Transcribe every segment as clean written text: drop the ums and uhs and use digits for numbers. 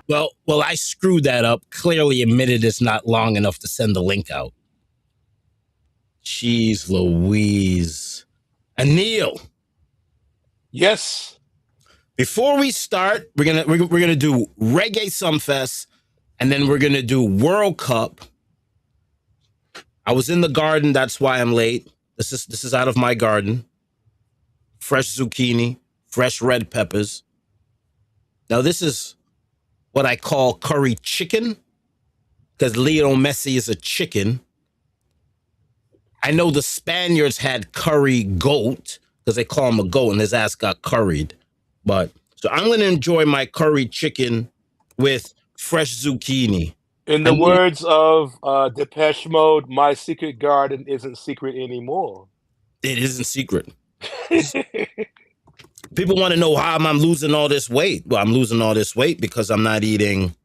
Well, I screwed that up. Clearly admitted it's not long enough to send the link out. Jeez Louise. Anil, Yes. before we start, we're gonna do Reggae Sumfest, and then we're gonna do World Cup. I was in the garden, that's why I'm late. This is out of my garden. Fresh zucchini, fresh red peppers. Now this is what I call curry chicken, because Lionel Messi is a chicken. I know the Spaniards had curry goat, because they call him a goat, and his ass got curried. But so I'm going to enjoy my curry chicken with fresh zucchini. In the And words of Depeche Mode, my secret garden isn't secret anymore. it isn't secret. People want to know how I'm losing all this weight. Well, I'm losing all this weight because I'm not eating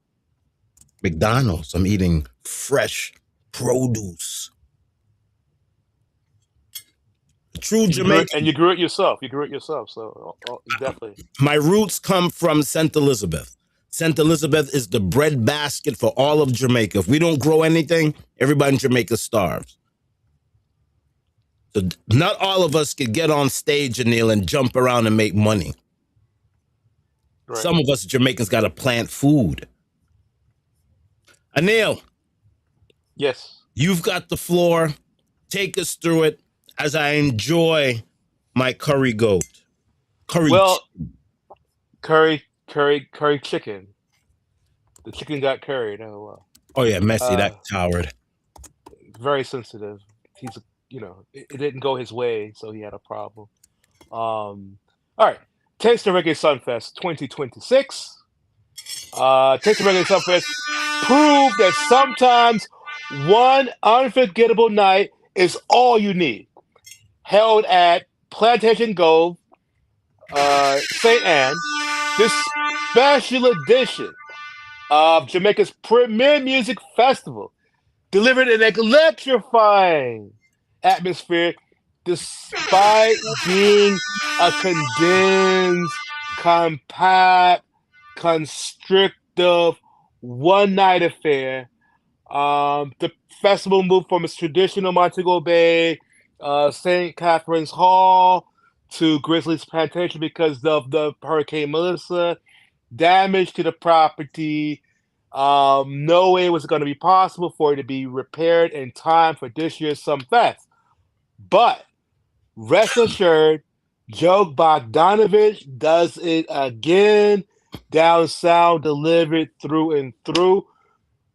McDonald's. I'm eating fresh produce. True Jamaican. You grew it yourself. So definitely. My roots come from St. Elizabeth. St. Elizabeth is the bread basket for all of Jamaica. If we don't grow anything, everybody in Jamaica starves. So not all of us could get on stage, Anil, and jump around and make money. Right. Some of us Jamaicans got to plant food. Anil. Yes. You've got the floor. Take us through it as I enjoy my curry goat. Curry chicken. The chicken got curried. Oh, wow. Oh, yeah, Messi, that coward. Very sensitive. He's, it didn't go his way, so he had a problem. All right. Taste of Reggae Sumfest 2026. Taste of Reggae Sumfest proved that sometimes one unforgettable night is all you need. Held at Plantation Grove, St. Anne, this special edition of Jamaica's premier music festival delivered an electrifying atmosphere despite being a condensed, compact, constrictive, one-night affair. The festival moved from its traditional Montego Bay, St. Catherine's Hall to Grizzly's Plantation because of the Hurricane Melissa. Damage to the property. No way was it going to be possible for it to be repaired in time for this year's Sumfest. But rest assured, Joe Bogdanovich does it again. Down sound delivered through and through.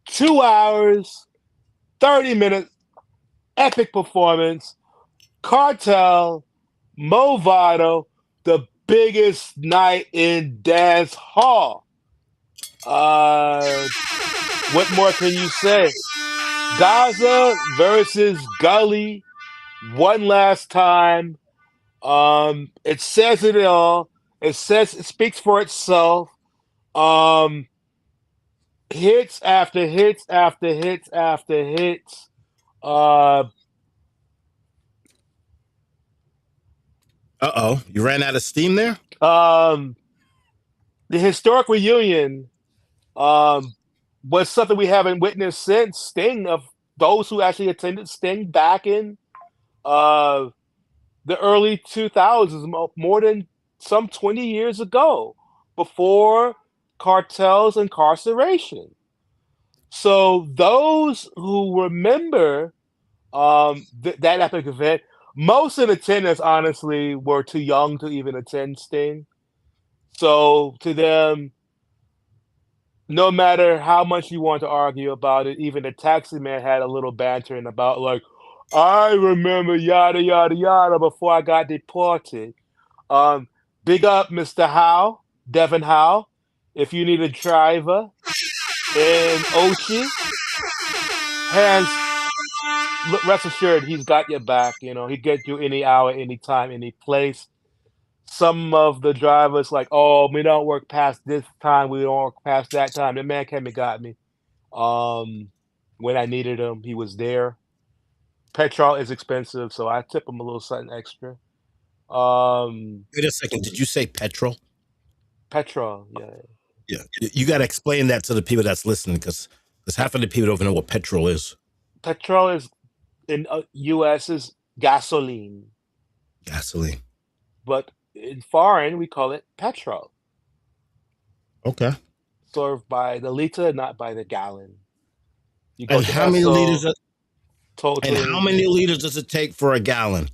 2 hours, 30 minutes, epic performance. Cartel, Movado, the biggest night in dance hall. What more can you say? Gaza versus Gully, one last time. It says it all. It speaks for itself. Hits after hits after hits after hits. You ran out of steam there? The historic reunion was something we haven't witnessed since Sting, of those who actually attended Sting back in the early 2000s, more than some 20 years ago, before Cartel's incarceration. So those who remember that epic event, most in attendance, honestly, were too young to even attend Sting. So to them, no matter how much you want to argue about it, even the taxi man had a little bantering about, like, I remember yada, yada, yada before I got deported. Big up Mr. Howe, Devin Howe. If you need a driver in Ochi, rest assured he's got your back. He get you any hour, any time, any place. Some of the drivers like, oh, we don't work past this time, we don't work past that time. The man came and got me. When I needed him, he was there. Petrol is expensive, so I tip him a little something extra. Wait a second, did you say petrol? Petrol, yeah. Yeah, you got to explain that to the people that's listening because half of the people don't even know what petrol is. Petrol is in U.S. is gasoline, Gasoline. but in foreign we call it petrol. Okay. Served by the liter, not by the gallon. You go And to how many liters? Esso, And Total how many Energy, liters does it take for a gallon?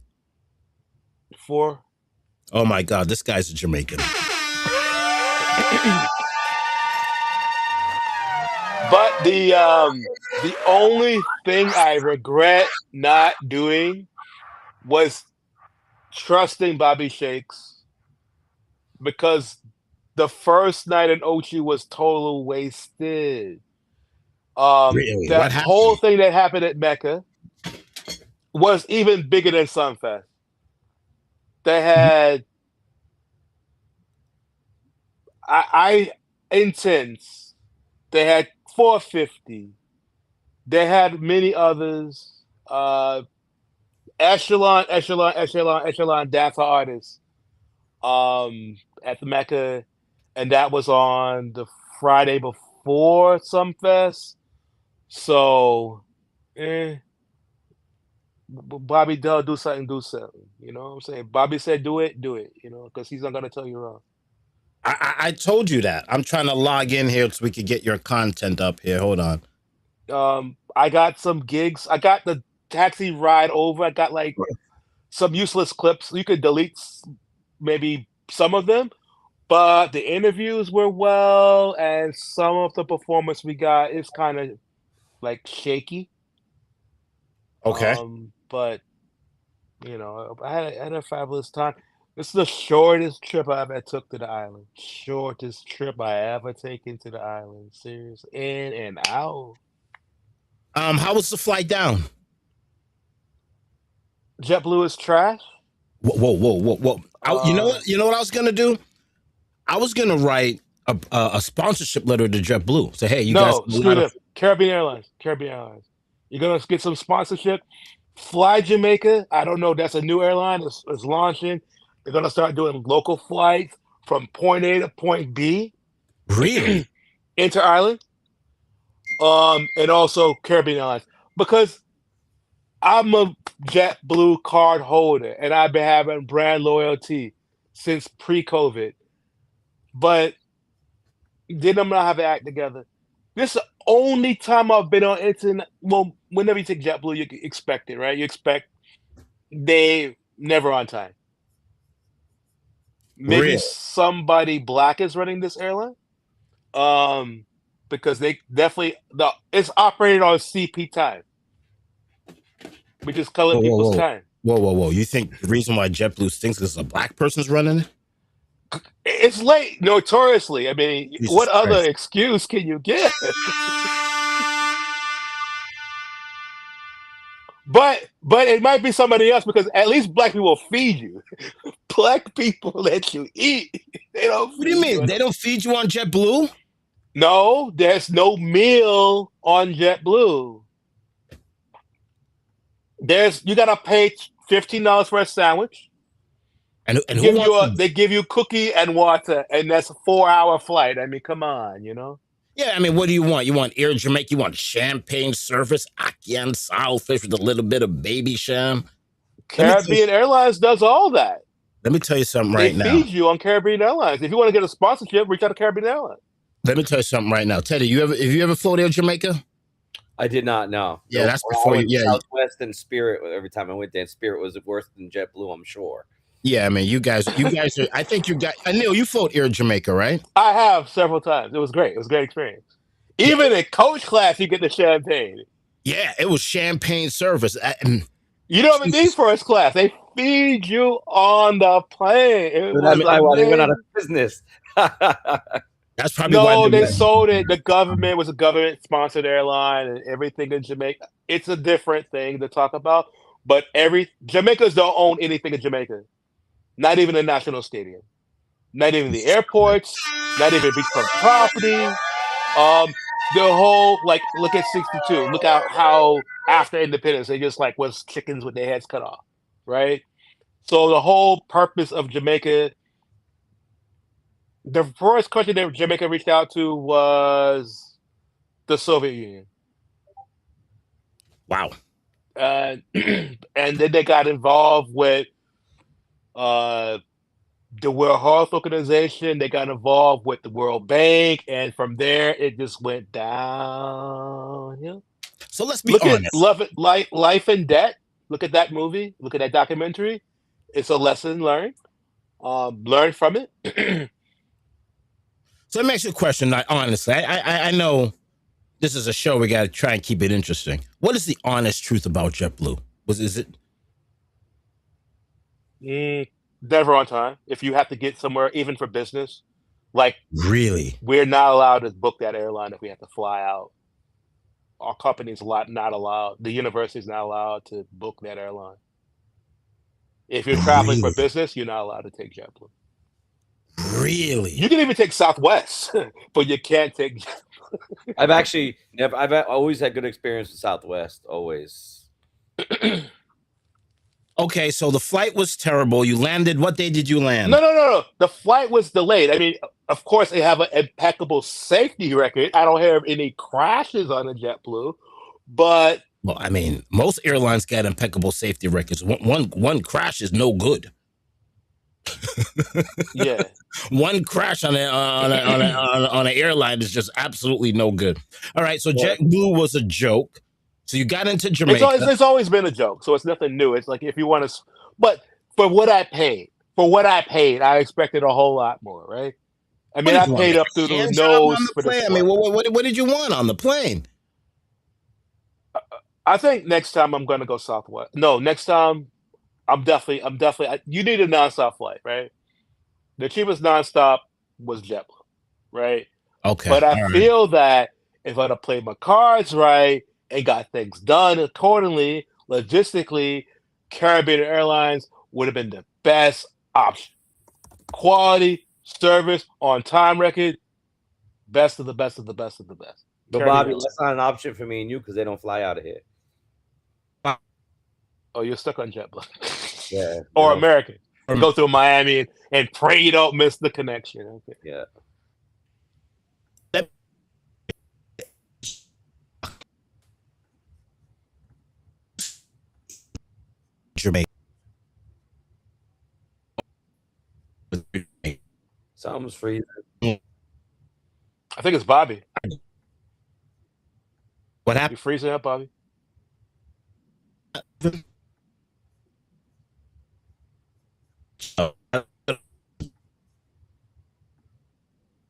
4. Oh my God, this guy's a Jamaican. But the only thing I regret not doing was trusting Bobby Shakes because the first night in Ochi was total wasted. Really? That What whole happened? thing that happened at Mecca was even bigger than Sunfest. They had I intense. They had 450. They had many others. Echelon dance artists. At the Mecca, and that was on the Friday before Sumfest. So, eh, Bobby Dell, do something, do something. You know what I'm saying? Bobby said, do it, you know, because he's not going to tell you wrong. I told you that. I'm trying to log in here so we could get your content up here. Hold on. I got some gigs. I got the taxi ride over. I got like some useless clips. You could delete maybe some of them, but the interviews were well, and some of the performance we got is kind of like shaky. Okay. But you know, I had a fabulous time. This is the shortest trip I ever took to the island. Shortest trip I ever taken to the island. Serious, in and out. How was the flight down? JetBlue is trash. Whoa. You know Uh, what? You know what I was gonna do? I was gonna write a sponsorship letter to JetBlue. Say, hey, you guys no, have a screw lot of them. Caribbean Airlines. Caribbean Airlines. You're gonna get some sponsorship. Fly Jamaica. I don't know. That's a new airline. It's launching. They're gonna start doing local flights from point A to point B really. into Ireland. And also Caribbean Airlines because I'm a JetBlue card holder and I've been having brand loyalty since pre-COVID. But then I'm gonna have to act together. This is the only time I've been on internet. Well, whenever you take JetBlue, you expect it, right? You expect they never on time. Maybe Really? somebody black is running this airline. Um, because they definitely it's operated on CP time, which is colored Whoa, whoa, people's whoa. time. Whoa. You think the reason why JetBlue stinks is a black person's running it? It's late, notoriously. I mean, Jesus what other Christ. excuse can you give? But it might be somebody else because at least black people feed you. Black people let you eat. They don't What do you feed mean? you. They don't feed you on JetBlue? No, there's no meal on JetBlue. You gotta pay $15 for a sandwich. And who wants to? They give you cookie and water, and that's a 4-hour flight. I mean, come on, you know. Yeah, I mean, what do you want? You want Air Jamaica? You want champagne service, ackee and saltfish with a little bit of baby sham? Let me tell you, Caribbean Airlines does all that. let me tell you something They right now. feed you on Caribbean Airlines. If you want to get a sponsorship, reach out to Caribbean Airlines. Let me tell you something right now. Teddy, have you ever flown Air Jamaica? I did not know. Yeah, that's I before you. went Yeah, Southwest and Spirit. Every time I went there, Spirit was worse than JetBlue, I'm sure. yeah. I mean, you guys are. I think you got. Neil, you float Air Jamaica, right? I have several times. It was great. It was a great experience. Yeah, Even in coach class, you get the champagne. yeah. It was champagne service. You don't even need Jesus, first class. They feed you on the plane. It But I was mean, they went out amazing. of business. that's probably why No, they they went. sold it. The government was a government sponsored airline and everything in Jamaica. It's a different thing to talk about. But Jamaicans don't own anything in Jamaica. Not even the national stadium. Not even the airports. Not even beachfront property. The whole like look at 62. Look at how after independence they just like was chickens with their heads cut off. Right? So the whole purpose of Jamaica The first country that Jamaica reached out to was the Soviet Union. Wow. And then they got involved with uh, the World Health Organization. They got involved with the World Bank, and from there it just went downhill. So let's be Look at honest. Life and Debt. Look at that movie. Look at that documentary. It's a lesson learned. Learn from it. So let me ask you a question. Like, honestly, I know this is a show. We got to try and keep it interesting. What is the honest truth about JetBlue? Is it Never on time. If you have to get somewhere, even for business, like really? we're not allowed to book that airline if we have to fly out. Our company's not allowed. The university's not allowed to book that airline. If you're traveling for Really? business, you're not allowed to take JetBlue. Really? You can even take Southwest, but you can't take. I've actually never. I've always had good experience with Southwest. Always. Okay, so the flight was terrible. You landed. What day did you land? No. The flight was delayed. I mean, of course, they have an impeccable safety record. I don't have any crashes on a JetBlue, but Well, I mean, most airlines got impeccable safety records. One crash is no good. yeah. One crash on an airline is just absolutely no good. All right, so Yeah. JetBlue was a joke. So you got into Jamaica. It's always been a joke, so it's nothing new. It's like if you want to, but for what I paid, I expected a whole lot more, right? I mean, I paid up through the Hand job nose on the for this. plane. I mean, what did you want on the plane? I think next time I'm gonna go Southwest. No, next time I'm definitely. You need a nonstop flight, right? The cheapest nonstop was JetBlue, right? Okay, But I all right. feel that if I'd have played my cards right and got things done accordingly, logistically, Caribbean Airlines would have been the best option. Quality, service, on time record, best of the best of the best of the best. But Caribbean Bobby, Airlines. that's not an option for me and you because they don't fly out of here. Oh, you're stuck on JetBlue. Yeah. Or No. American. Go through Miami and pray you don't miss the connection. Okay. Yeah. Jamaica. Something's freezing. I think it's Bobby. What You happened? freezing up, Bobby?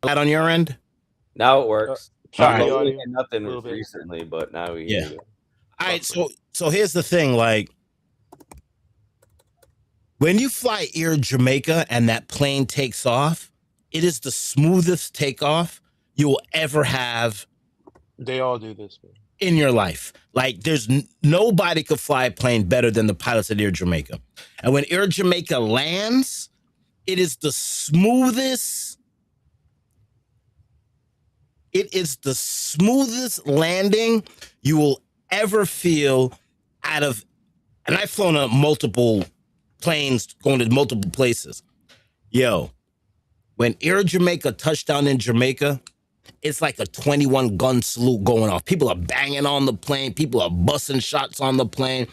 That on your end? Now it works. Choppy All right. audio. Nothing Little bit. recently, but now we Yeah. hear you. All right, so here's the thing, like when you fly Air Jamaica and that plane takes off, it is the smoothest takeoff you will ever have They all do this, man. in your life. Like there's nobody could fly a plane better than the pilots at Air Jamaica. And when Air Jamaica lands, it is the smoothest. It is the smoothest landing you will ever feel out of, and I've flown on multiple planes going to multiple places. Yo, when Air Jamaica touched down in Jamaica, it's like a 21 gun salute going off. People are banging on the plane. People are busting shots on the plane.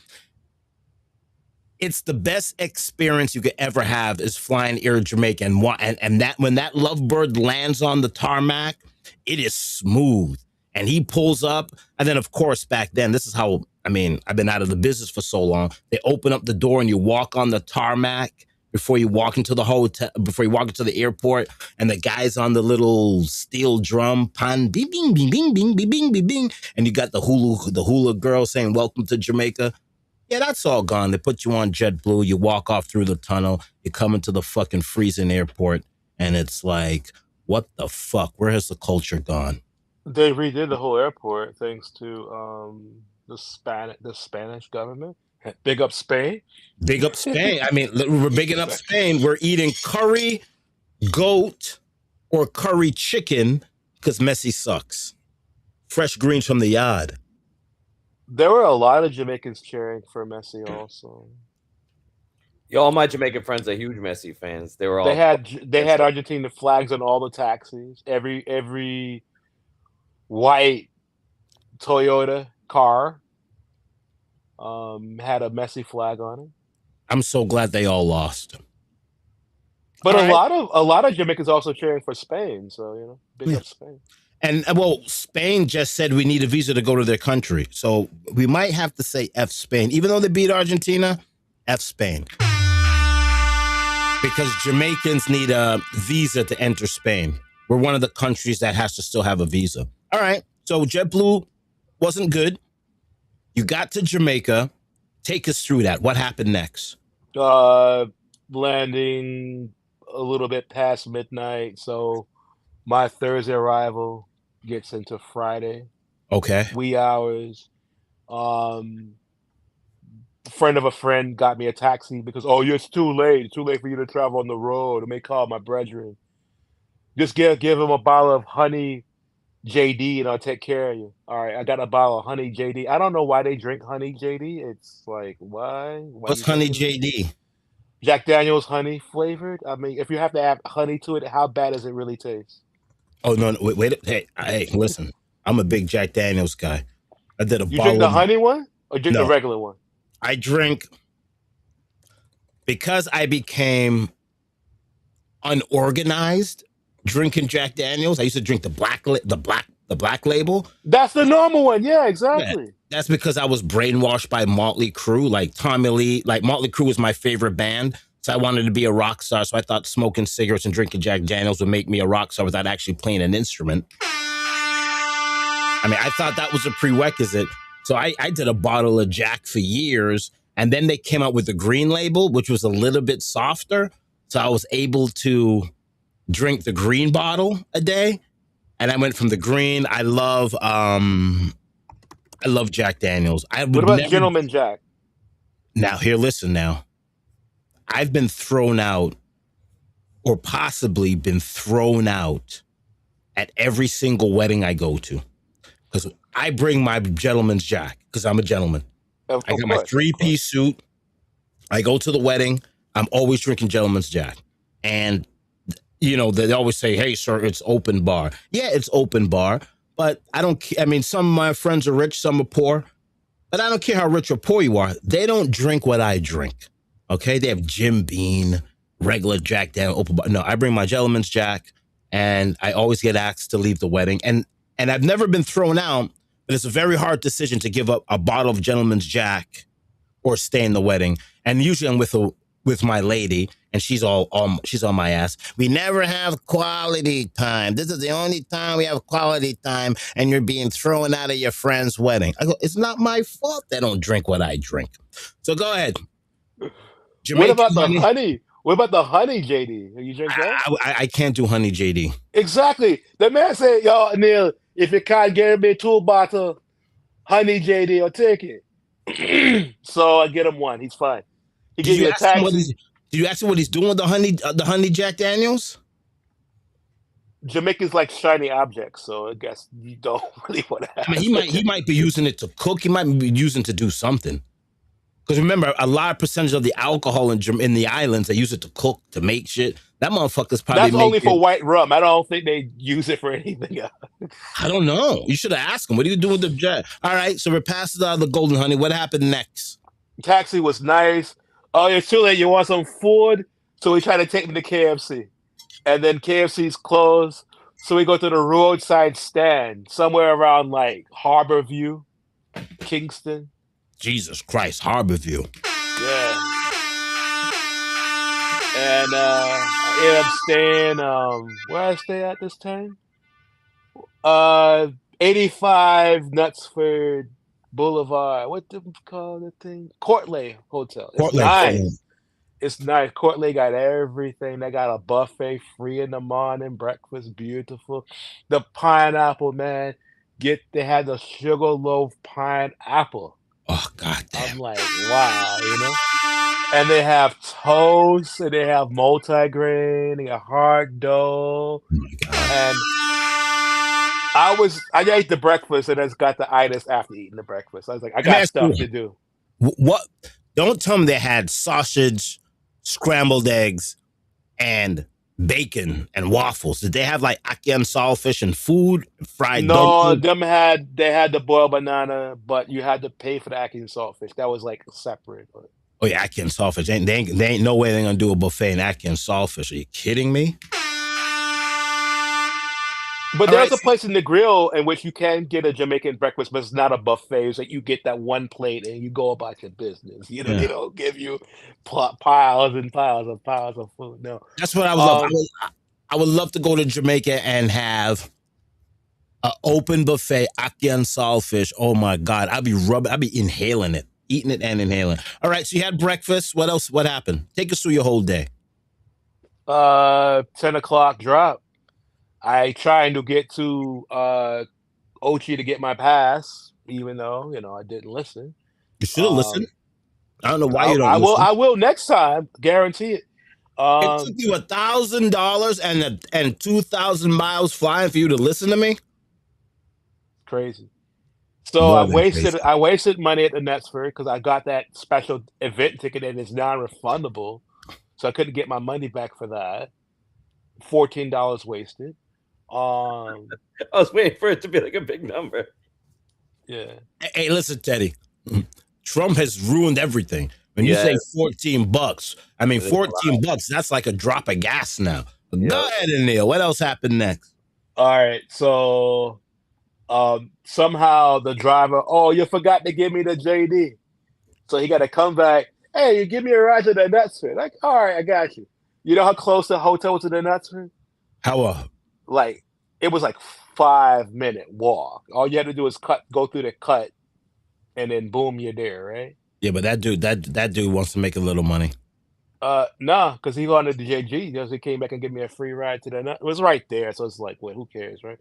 It's the best experience you could ever have is flying Air Jamaica. And that when that lovebird lands on the tarmac, it is smooth. And he pulls up. And then, of course, back then, this is how, I mean, I've been out of the business for so long. They open up the door and you walk on the tarmac before you walk into the hotel, before you walk into the airport. And the guy's on the little steel drum, pan, bing, bing, bing, bing, bing, bing, bing, bing, bing. And you got the hula girl saying, welcome to Jamaica. Yeah, that's all gone. They put you on JetBlue. You walk off through the tunnel. You come into the fucking freezing airport. And it's like, what the fuck? Where has the culture gone? They redid the whole airport thanks to the Spanish government. Big up Spain. Big up Spain. I mean, we're bigging up Spain. We're eating curry goat or curry chicken because Messi sucks. Fresh greens from the yard. There were a lot of Jamaicans cheering for Messi also. All my Jamaican friends are huge Messi fans. They were all They had Argentina flags on all the taxis. Every white Toyota car had a Messi flag on it. I'm so glad they all lost. But All a lot of Jamaicans also cheering for Spain, so big up Spain. And well, Spain just said we need a visa to go to their country, so we might have to say F Spain, even though they beat Argentina. F Spain, because Jamaicans need a visa to enter Spain. We're one of the countries that has to still have a visa. All right, so JetBlue wasn't good. You got to Jamaica. Take us through that. What happened next? Landing a little bit past midnight, so my Thursday arrival gets into Friday. Okay. Wee hours. Friend of a friend got me a taxi because it's too late. It's too late for you to travel on the road. I may call my brethren. Just give him a bottle of honey JD and I'll take care of you. All right, I got a bottle of honey JD. I don't know why they drink honey JD. It's like why What's honey JD? Jack Daniel's honey flavored. I mean, if you have to add honey to it, how bad does it really taste? Oh no! Wait! Hey! Listen, I'm a big Jack Daniel's guy. I did a You bottle. Drink the honey one or drink the regular one? I drink because I became unorganized drinking Jack Daniels. I used to drink the black label. That's the normal one. Yeah, exactly. Yeah, that's because I was brainwashed by Motley Crue, like Tommy Lee. Like Motley Crue was my favorite band, so I wanted to be a rock star. So I thought smoking cigarettes and drinking Jack Daniels would make me a rock star without actually playing an instrument. I mean, I thought that was a prerequisite. So I did a bottle of Jack for years, and then they came out with the green label, which was a little bit softer. So I was able to drink the green bottle a day, and I went from the green. I love Jack Daniels. What about Gentleman Jack? Now, here, listen now. I've been thrown out, or possibly been thrown out, at every single wedding I go to. Because I bring my gentleman's Jack, because I'm a gentleman. I got my 3-piece suit. I go to the wedding. I'm always drinking gentleman's Jack. And, they always say, hey, sir, it's open bar. Yeah, it's open bar. But I don't care. I mean, some of my friends are rich, some are poor. But I don't care how rich or poor you are. They don't drink what I drink. Okay? They have Jim Beam, regular Jack Daniel, open bar. No, I bring my gentleman's Jack. And I always get asked to leave the wedding. And I've never been thrown out, but it's a very hard decision to give up a bottle of gentleman's Jack or stay in the wedding. And usually I'm with my lady, and she's on my ass. We never have quality time. This is the only time we have quality time, and you're being thrown out of your friend's wedding. I go, it's not my fault they don't drink what I drink. So go ahead. What about the honey? What about the honey JD? You drink that? I can't do honey JD. Exactly. The man said, yo, Neil, if you can't get me 2 bottles honey JD, I'll take it. So I get him one. He's fine. He gives you a taxi. Did you ask him what he's doing with the honey Jack Daniels? Jamaicans like shiny objects, so I guess you don't really want to have. I mean, he might be using it to cook. He might be using it to do something. Because remember, a large percentage of the alcohol in the islands, they use it to cook, to make shit. That motherfucker's probably That's only for white rum. I don't think they use it for anything else. I don't know. You should have asked him. What are you doing with the Jack? All right, so we're past the golden honey. What happened next? Taxi was nice. Oh, it's too late. You want some food? So we try to take me to KFC. And then KFC's closed. So we go to the roadside stand, somewhere around like Harborview, Kingston. Jesus Christ, Harborview. Yeah. And I ended up staying, where I stay at this time? 85 Knutsford Boulevard. What do we call the thing? Courtley Hotel. It's nice. It's nice. Courtley got everything. They got a buffet free in the morning, breakfast beautiful. The pineapple, man. They had the sugarloaf pineapple. Oh, God damn. I'm like, wow, And they have toast, and they have multigrain, they got hard dough. Oh my God. And I ate the breakfast, and I just got the itis after eating the breakfast. I was like, I got stuff to do. What? Don't tell me they had sausage, scrambled eggs, and bacon and waffles? Did they have like ackee and saltfish and food, fried No, dumplings? they had the boiled banana, but you had to pay for the ackee and saltfish. That was like separate. But Oh yeah, ackee and saltfish. They ain't no way they're gonna do a buffet in ackee and saltfish. Are you kidding me? All there's right. a place in the grill in which you can get a Jamaican breakfast, but it's not a buffet. It's like you get that one plate and you go about your business. You know, Yeah. they don't give you piles and piles of food. No. That's what I would love. I would love to go to Jamaica and have an open buffet, ackee and saltfish. Oh my God. I'd be inhaling it, eating it and inhaling. All right. So you had breakfast. What else? What happened? Take us through your whole day. 10 o'clock drop. I trying to get to Ochi to get my pass, even though, I didn't listen. You should have listened. I don't know why I, you don't I will listen. I will next time, guarantee it. It took you $1,000 and 2,000 miles flying for you to listen to me. Crazy. So More than crazy. I wasted money at the Netsford because I got that special event ticket and it's non-refundable. So I couldn't get my money back for that. $14 wasted. I was waiting for it to be like a big number. Yeah. Hey, listen, Teddy. Trump has ruined everything. When you say $14, I mean $14. That's like a drop of gas now. But go ahead, Neil. What else happened next? All right. So somehow the driver, oh, you forgot to give me the JD. So he got to come back. Hey, you give me a ride to the Netsford. Like, all right, I got you. You know how close the hotel was to the Netsford? How? Like, it was like 5-minute walk. All you had to do is go through the cut, and then boom, you're there, right? Yeah, but that dude wants to make a little money. Nah, because he wanted the JG. Because he came back and gave me a free ride to the Nut. It was right there, so it's like, well, who cares, right?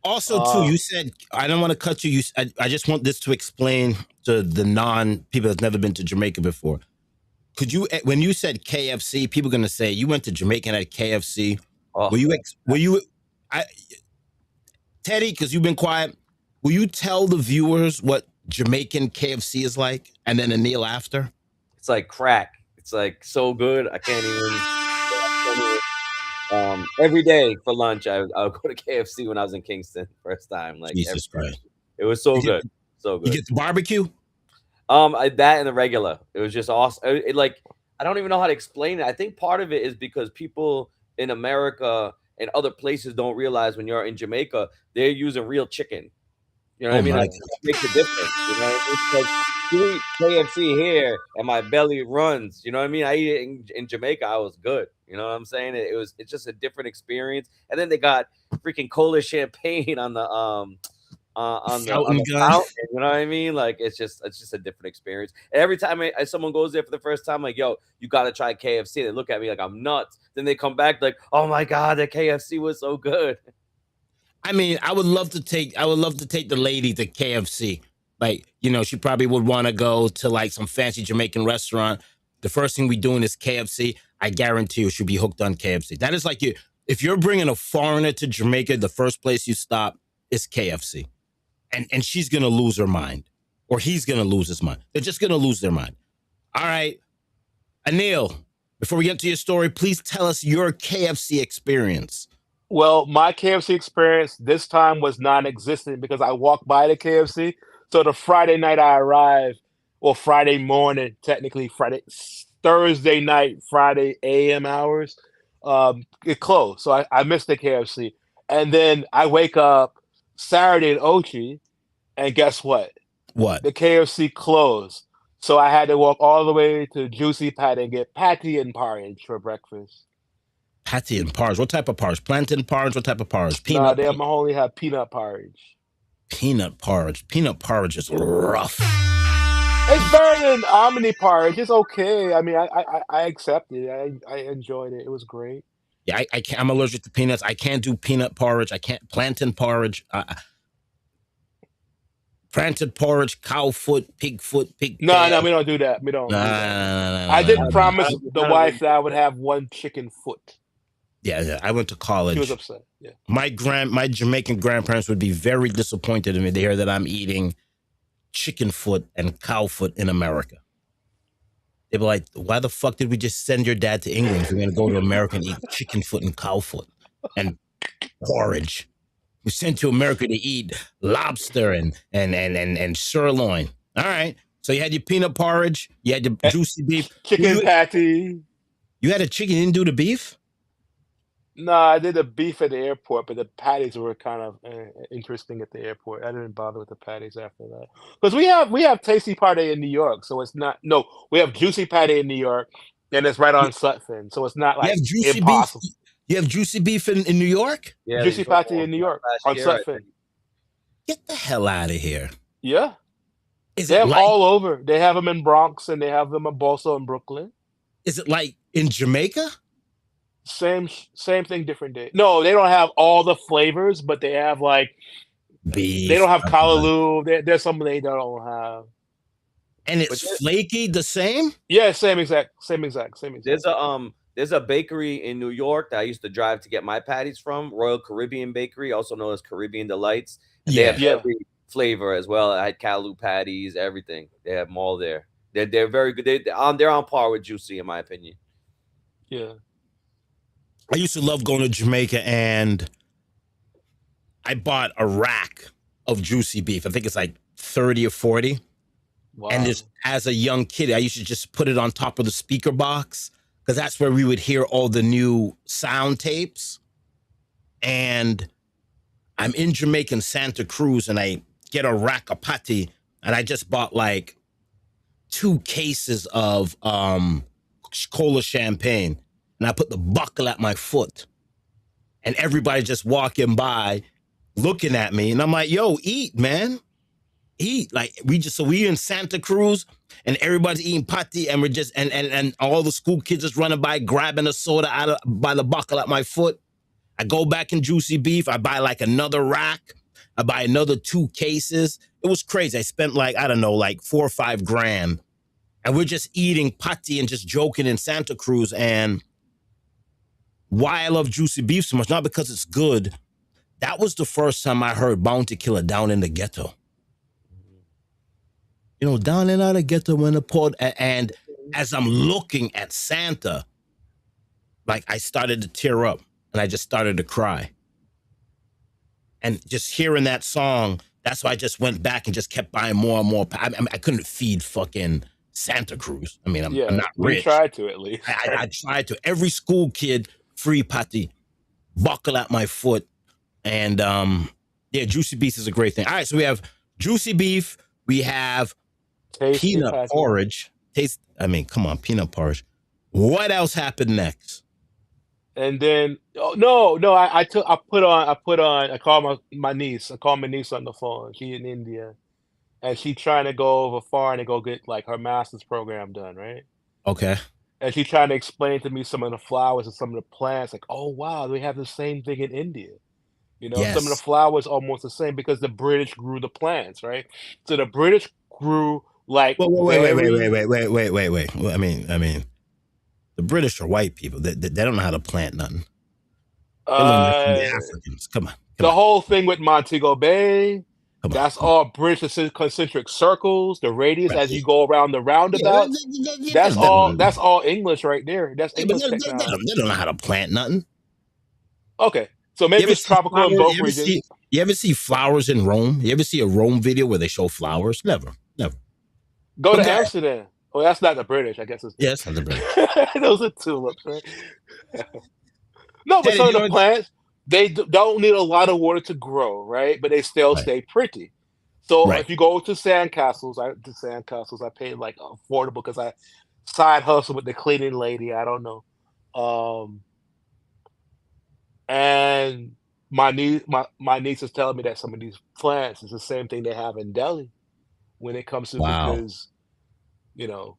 Also, too, you said, I don't want to cut you. I just want this to explain to the non-people that's never been to Jamaica before. Could you, when you said KFC, people are going to say, you went to Jamaica and had KFC. Oh, Teddy, because you've been quiet, will you tell the viewers what Jamaican KFC is like? And then Anil after? It's like crack. It's like so good. I can't even. Every day for lunch, I would go to KFC when I was in Kingston first time. Like Jesus Christ. It was so good. So good. You get the barbecue? That and the regular. It was just awesome. It like, I don't even know how to explain it. I think part of it is because people in America and other places don't realize when you're in Jamaica, they're using real chicken. You know what I mean? Like, it makes a difference. You know what I mean? Because you eat KFC here and my belly runs. You know what I mean? I eat it in Jamaica. I was good. You know what I'm saying? It's just a different experience. And then they got freaking cola champagne on the fountain, you know what I mean? Like it's just a different experience. And every time someone goes there for the first time, like, yo, you gotta try KFC. They look at me like I'm nuts. Then they come back like, oh my god, the KFC was so good. I mean, I would love to take the lady to KFC. Like, she probably would want to go to like some fancy Jamaican restaurant. The first thing we doing is KFC. I guarantee you she'll be hooked on KFC. That is like if you're bringing a foreigner to Jamaica, the first place you stop is KFC. And she's going to lose her mind. Or he's going to lose his mind. They're just going to lose their mind. All right. Anil, before we get to your story, please tell us your KFC experience. Well, my KFC experience this time was non-existent because I walked by the KFC. So the Friday night I arrived, or Friday morning, technically Thursday night, Friday AM hours, it closed. So I missed the KFC. And then I wake up Saturday in Ochi, and guess what? What? The KFC closed. So I had to walk all the way to Juicy Patty and get patty and porridge for breakfast. Patty and porridge. What type of porridge? Plantain porridge? What type of porridge? Peanut. They only have peanut porridge. Peanut porridge. Peanut porridge is rough. It's better than almond porridge. It's okay. I mean, I accept it. I enjoyed it. It was great. Yeah, I'm allergic to peanuts. I can't do peanut porridge. I can't plantain porridge. Plantain porridge, cow foot, pig foot, pig. No, we don't do that. We don't. I did promise the wife that I would have one chicken foot. Yeah. I went to college. She was upset. Yeah. My Jamaican grandparents would be very disappointed in me to hear that I'm eating chicken foot and cow foot in America. They'd be like, why the fuck did we just send your dad to England if we're going to go to America and eat chicken foot and cow foot and porridge? We sent to America to eat lobster and sirloin. All right. So you had your peanut porridge, you had your juicy beef. Chicken patty. You had a chicken, you didn't do the beef? No, I did the beef at the airport, but the patties were kind of interesting at the airport. I didn't bother with the patties after that because we have tasty patty in New York, so it's not. No, we have juicy patty in New York, and it's right on Sutphin, so it's not You like have juicy impossible. beef. You have juicy beef in New York? Yeah, Juicy patty in New York on Sutphin. Get the hell out of here. Yeah, Is they it have like, all over. They have them in Bronx, and they have them also in Brooklyn. is it like in Jamaica? Same thing, different day. No, they don't have all the flavors, but they have like Beef. they don't have callaloo. There's some they don't have. And it's flaky the same? Yeah, same exact. There's a bakery in New York that I used to drive to get my patties from, Royal Caribbean Bakery, also known as Caribbean Delights. And they have every flavor as well. I had callaloo patties, everything. They have them all there. They're very good. They're on par with Juicy, in my opinion. Yeah. I used to love going to Jamaica, and I bought a rack of juicy beef. I think it's like 30 or 40. Wow. And just as a young kid, I used to just put it on top of the speaker box because that's where we would hear all the new sound tapes. And I'm in Jamaica in Santa Cruz, and I get a rack of patty, and I just bought like 2 cases of cola champagne. And I put the buckle at my foot, and everybody just walking by looking at me. And I'm like, yo, eat, man. Eat. Like we in Santa Cruz, and everybody's eating patty, and we're just, and all the school kids just running by, grabbing a soda by the buckle at my foot. I go back in juicy beef. I buy like another rack. I buy another 2 cases. It was crazy. I spent like, I don't know, like 4 or 5 grand. And we're just eating patty and just joking in Santa Cruz. And why I love juicy beef so much, not because it's good. That was the first time I heard Bounty Killer down in the ghetto. You know, down in the ghetto when the port, and as I'm looking at Santa, like I started to tear up and I just started to cry. And just hearing that song, that's why I just went back and just kept buying more and more. I couldn't feed fucking Santa Cruz. I mean, I'm not rich. You tried to, at least. I tried to. Every school kid, free patty, buckle at my foot. And juicy beef is a great thing. All right, so we have juicy beef. We have tasty peanut patty. Porridge. Come on, peanut porridge. What else happened next? And then I called my niece. I called my niece on the phone. She in India, and she trying to go over foreign and go get like her master's program done, right? Okay. And she trying to explain to me some of the flowers and some of the plants. Like, oh wow, they have the same thing in India. You know, some of the flowers almost the same because the British grew the plants, right? So the British grew like. Wait. Well, I mean, the British are white people. They don't know how to plant nothing. The Africans. Come on. The whole thing with Montego Bay. That's all British concentric circles. The radius as you go around the roundabout. That's all English right there. That's English technology. They don't know how to plant nothing. Okay, so maybe it's tropical in both regions. You ever see flowers in Rome? You ever see a Rome video where they show flowers? Never. Go to Amsterdam. Oh, that's not the British. I guess it's. Yes, not the British. Those are tulips, right? No, but some of the plants. They don't need a lot of water to grow, right? But they still stay pretty. So if you go to sandcastles, I paid like affordable because I side hustle with the cleaning lady. I don't know. And my niece is telling me that some of these plants is the same thing they have in Delhi when it comes to because, you know,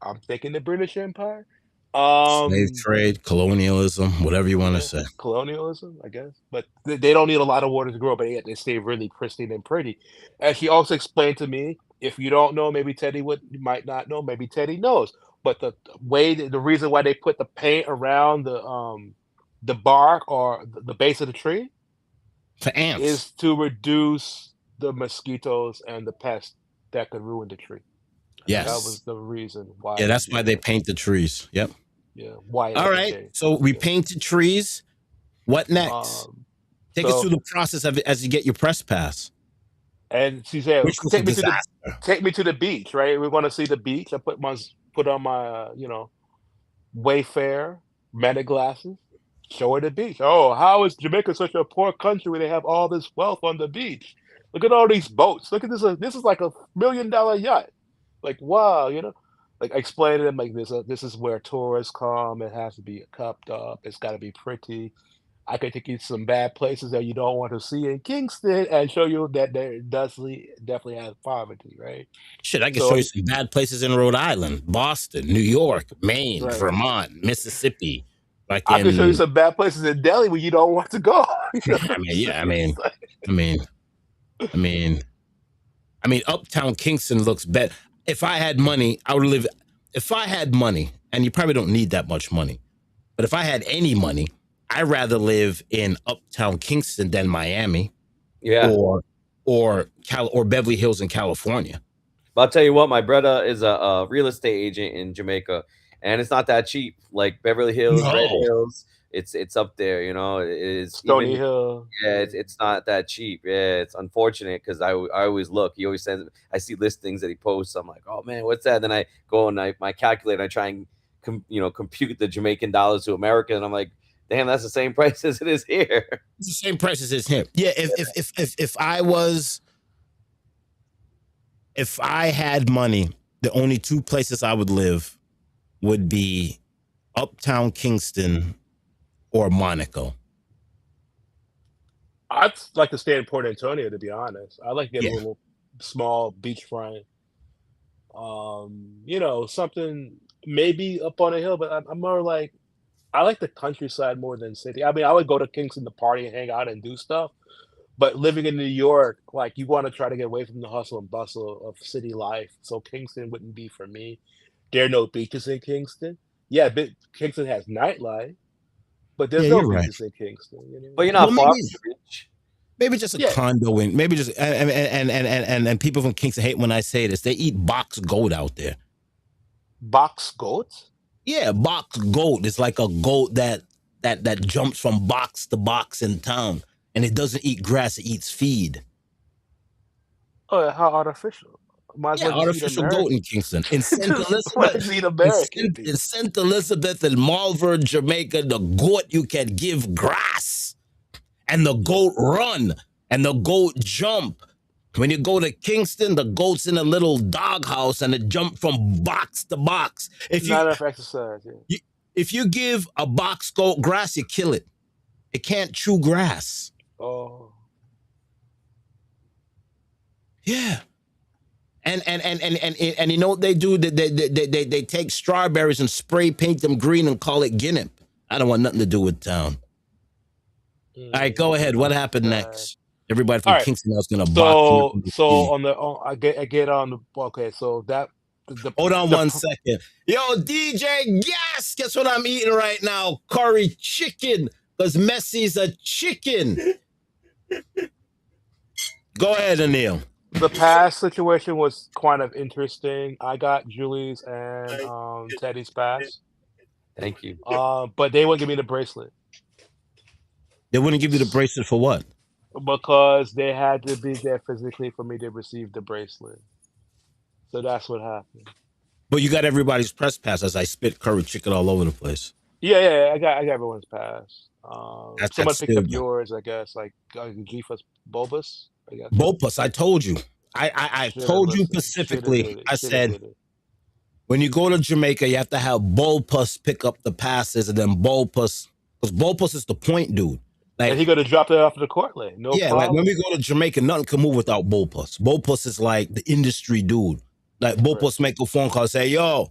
I'm thinking the British Empire. Slave trade, colonialism, whatever you want to say. Colonialism, I guess. But they don't need a lot of water to grow, but yet they stay really pristine and pretty. And she also explained to me, if you don't know, maybe Teddy might not know, maybe Teddy knows. But the reason why they put the paint around the bark or the base of the tree for ants is to reduce the mosquitoes and the pests that could ruin the tree. Yes. That was the reason why. Yeah, that's why they paint the trees. Yep. Yeah. Why? All right. So we painted trees. What next? Take us through the process of it as you get your press pass. And she said, Which was a disaster. take me to the beach, right? We want to see the beach. I put on my Wayfair Meta glasses. Show her the beach. Oh, how is Jamaica such a poor country where they have all this wealth on the beach? Look at all these boats. Look at this. This is like $1 million yacht. Like, wow, like I explained to them like this is where tourists come. It has to be kept up. It's got to be pretty. I could take you to some bad places that you don't want to see in Kingston and show you that there definitely has poverty, right? Shit, I can show you some bad places in Rhode Island, Boston, New York, Maine, Right. Vermont, Mississippi. I can show you some bad places in Delhi where you don't want to go. I mean, Uptown Kingston looks better. If I had money, I would live. If I had money, and you probably don't need that much money, but if I had any money, I'd rather live in Uptown Kingston than Miami, or Beverly Hills in California. But I'll tell you what, my brother is a real estate agent in Jamaica, and it's not that cheap. Like Beverly Hills, Red Hills, it's up there. You know, it is Stony Hill. Yeah, it's not that cheap. Yeah, it's unfortunate because I always look. He always sends. I see listings that he posts. I'm like, oh man, what's that? Then I go and my calculator. I try and compute the Jamaican dollars to American, and I'm like, damn, that's the same price as it is here. It's the same price as it is here. Yeah, if I had money, the only two places I would live would be Uptown Kingston or Monaco. I'd like to stay in Port Antonio, to be honest. I like to get a little small beachfront. Something maybe up on a hill, but I'm more like, I like the countryside more than city. I mean, I would go to Kingston to party and hang out and do stuff. But living in New York, like you want to try to get away from the hustle and bustle of city life. So Kingston wouldn't be for me. There are no beaches in Kingston. Yeah, but Kingston has nightlife, but there's no beaches in Kingston. But you're not far from the beach. Maybe just a condo in. Maybe just and people from Kingston hate when I say this. They eat box goat out there. Box goat? Yeah, box goat. It's like a goat that jumps from box to box in town. And it doesn't eat grass, it eats feed. Oh, how artificial. Artificial goat in Kingston. In St. Elizabeth and Malvern, Jamaica, the goat you can give grass. And the goat run. And the goat jump. When you go to Kingston, the goat's in a little doghouse and it jump from box to box. Not enough exercise. Yeah. If you give a box goat grass, you kill it. It can't chew grass. Oh. Yeah. And you know what they do? They take strawberries and spray paint them green and call it guinea. I don't want nothing to do with town. All right, go ahead. What happened next? Everybody from Kingston is gonna box. I get on the okay. So that hold on one second. Yo, DJ Gas, guess what I'm eating right now? Curry chicken. Because Messi's a chicken. Go ahead, Anil. The pass situation was kind of interesting. I got Julie's and Teddy's pass. Thank you. But they wouldn't give me the bracelet. They wouldn't give you the bracelet for what? Because they had to be there physically for me to receive the bracelet. So that's what happened. But you got everybody's press pass as I spit curry chicken all over the place. Yeah, I got everyone's pass. Someone picked up yours, I guess, like Jifa's Bulbous, I guess. Bulbous, I told you. I told you specifically. I said, when you go to Jamaica, you have to have Bulbous pick up the passes, and then Bulbous, because Bulbous is the point dude. Like, and he gonna drop that off to the court lane. No problem. Like when we go to Jamaica, nothing can move without Bulbous. Bulbous is like the industry dude. Like Bulbous make a phone call, say, "Yo,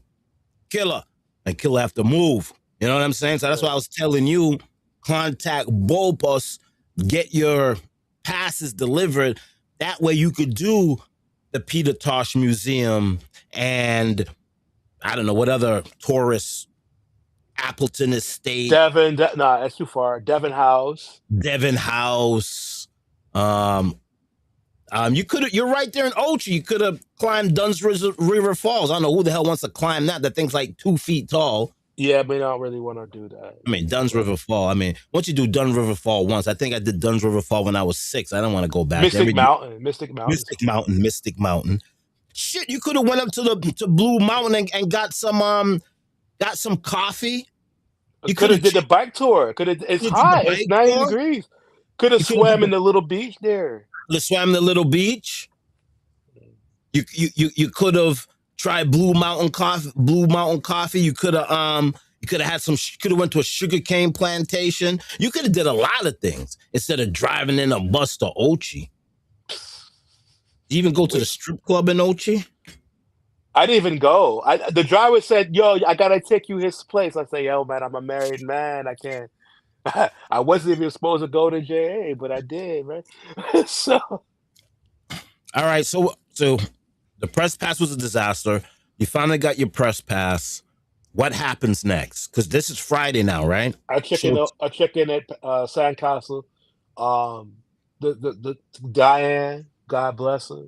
Killer," and Killer have to move. You know what I'm saying? So that's why I was telling you, contact Bulbous, get your passes delivered. That way you could do the Peter Tosh Museum and I don't know what other tourists, Appleton Estate. That's too far. Devon House. Devon House. You're right there in Ochi. You could have climbed Dunn's River Falls. I don't know who the hell wants to climb that. That thing's like 2 feet tall. Yeah, but I don't really want to do that. I mean, Dunn's River Fall. I mean, once you do Dunn's River Fall once, I think I did Dunn's River Fall when I was 6. I don't want to go back. Mystic Mountain. Mystic Mountain. Shit, you could have went up to Blue Mountain and got some coffee. You could have did the bike tour. It's hot. It's 90 degrees. Could have swam in the little beach there. Could have swam in the little beach. You could have tried Blue Mountain Coffee. You could have had some. You could have went to a sugarcane plantation. You could have did a lot of things instead of driving in a bus to Ochi. Did you even go to the strip club in Ochi? I didn't even go. The driver said, "Yo, I gotta take you his place." I say, "Yo, man, I'm a married man. I can't." I wasn't even supposed to go to JA, but I did, right? So, all right. So the press pass was a disaster. You finally got your press pass. What happens next? Because this is Friday now, right? I check in at Sandcastle. The Diane, God bless her.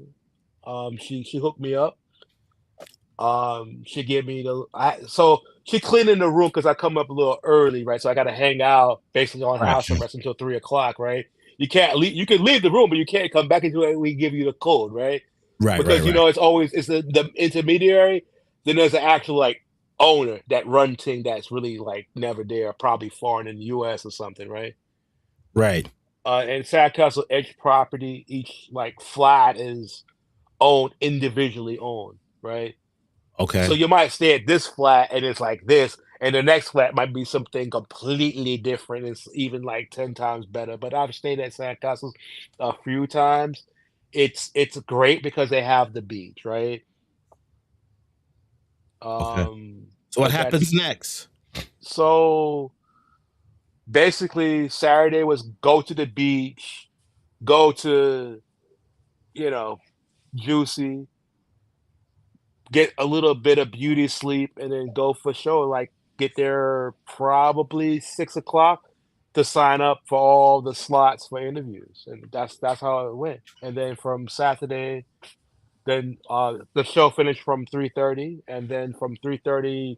She hooked me up. She gave me so she cleaning the room because I come up a little early, right? So I got to hang out basically on house arrest until 3 o'clock, right? You can't leave. You can leave the room, but you can't come back into it. We give you the code, right? Right. Because you know it's the intermediary. Then there's an actual like owner that run thing that's really like never there, probably foreign in the U.S. or something, right? Right. And Sandcastle Edge property, each like flat is individually owned, right? Okay. So you might stay at this flat and it's like this, and the next flat might be something completely different. It's even like 10 times better. But I've stayed at Sandcastles a few times. It's great because they have the beach, right? Okay. So what happens next? So basically Saturday was go to the beach, go to, Juicy, get a little bit of beauty sleep, and then go for show. Like get there probably 6 o'clock to sign up for all the slots for interviews, and that's how it went. And then from Saturday, then the show finished from 3:30, and then from 3:30,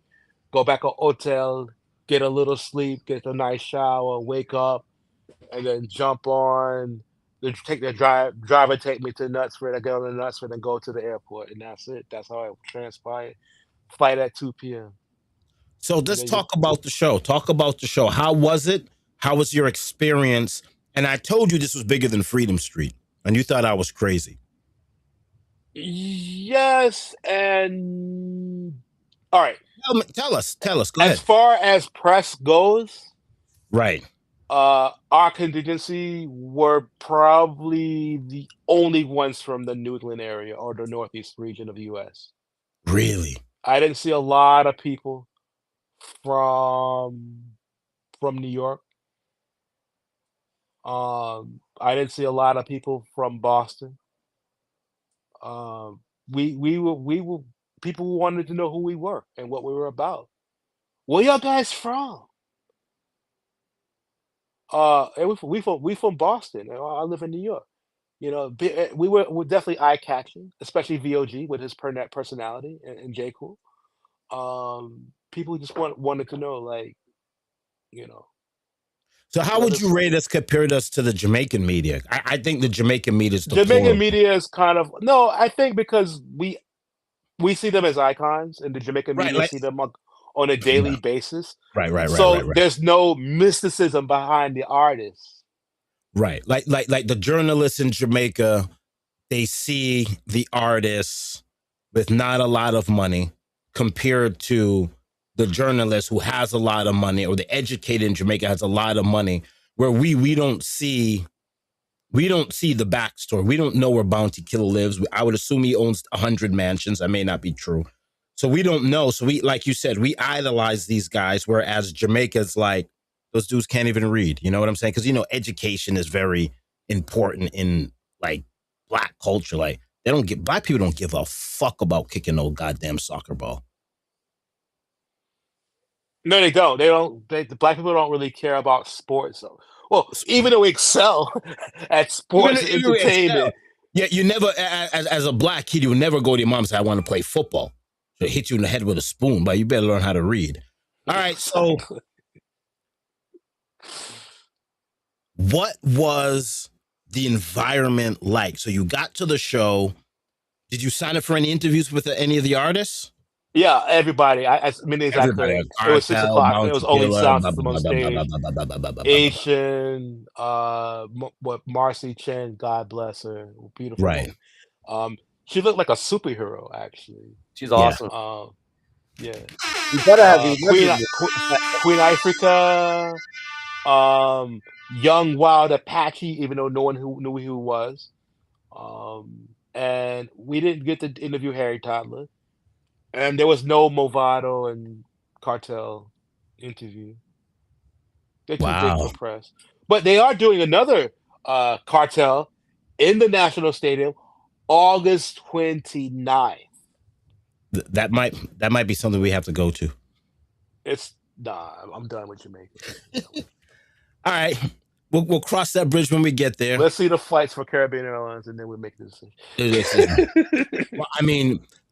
go back to hotel, get a little sleep, get a nice shower, wake up, and then jump on. Take the driver, take me to Knutsford. I get on the Knutsford and go to the airport, and that's it. That's how it transpired. Flight at 2 p.m. So let's talk about the show. Talk about the show. How was it? How was your experience? And I told you this was bigger than Freedom Street, and you thought I was crazy. Yes, and all right. Tell us. Go ahead. As far as press goes, right. Our contingency were probably the only ones from the New England area or the Northeast region of the U.S. Really? I didn't see a lot of people from New York. I didn't see a lot of people from Boston. We were people who wanted to know who we were and what we were about. Where y'all guys from? And we from Boston. I live in New York. We're definitely eye catching, especially VOG with his personality and J. Cool. People just wanted to know, like, So how would you rate us, compared us to the Jamaican media? I think the Jamaican media is Jamaican media is kind of no. I think because we see them as icons, and the Jamaican media see them on a daily basis. Right. So there's no mysticism behind the artists. Right. Like the journalists in Jamaica, they see the artists with not a lot of money compared to the journalist who has a lot of money, or the educated in Jamaica has a lot of money, where we don't see the backstory. We don't know where Bounty Killer lives. I would assume he owns 100 mansions. That may not be true. So we don't know. So we, like you said, we idolize these guys, whereas Jamaica's like, those dudes can't even read. You know what I'm saying? Because, education is very important in like black culture. Like black people don't give a fuck about kicking no goddamn soccer ball. No, they don't. The black people don't really care about sports. Well, even though we excel at sports entertainment, Yeah, you never, as a black kid, you would never go to your mom and say, I want to play football. So hit you in the head with a spoon, but you better learn how to read. All right, so what was the environment like? So you got to the show. Did you sign up for any interviews with any of the artists? Yeah, everybody. As many as I Everybody, could. It was Cartel, 6 o'clock. It was Bounty only Killer, sound blah, blah, system on blah, blah, blah, stage. blah, blah, blah, blah, blah, blah, blah, blah. Asian, what Marcy Chen, God bless her, beautiful Right. woman. She looked like a superhero actually. She's Yeah. awesome. Yeah. You better have these Queen Africa, Young Wild Apache, even though no one who knew who he was. And we didn't get to interview Harry Toddler, and there was no Movado and Cartel interview. They're too big for Wow. press. But they are doing another Cartel in the National Stadium, August 29th. That might be something we have to go to. I'm done with Jamaica. All right. We'll cross that bridge when we get there. Let's see the flights for Caribbean Airlines, and then we'll make the decision. Well,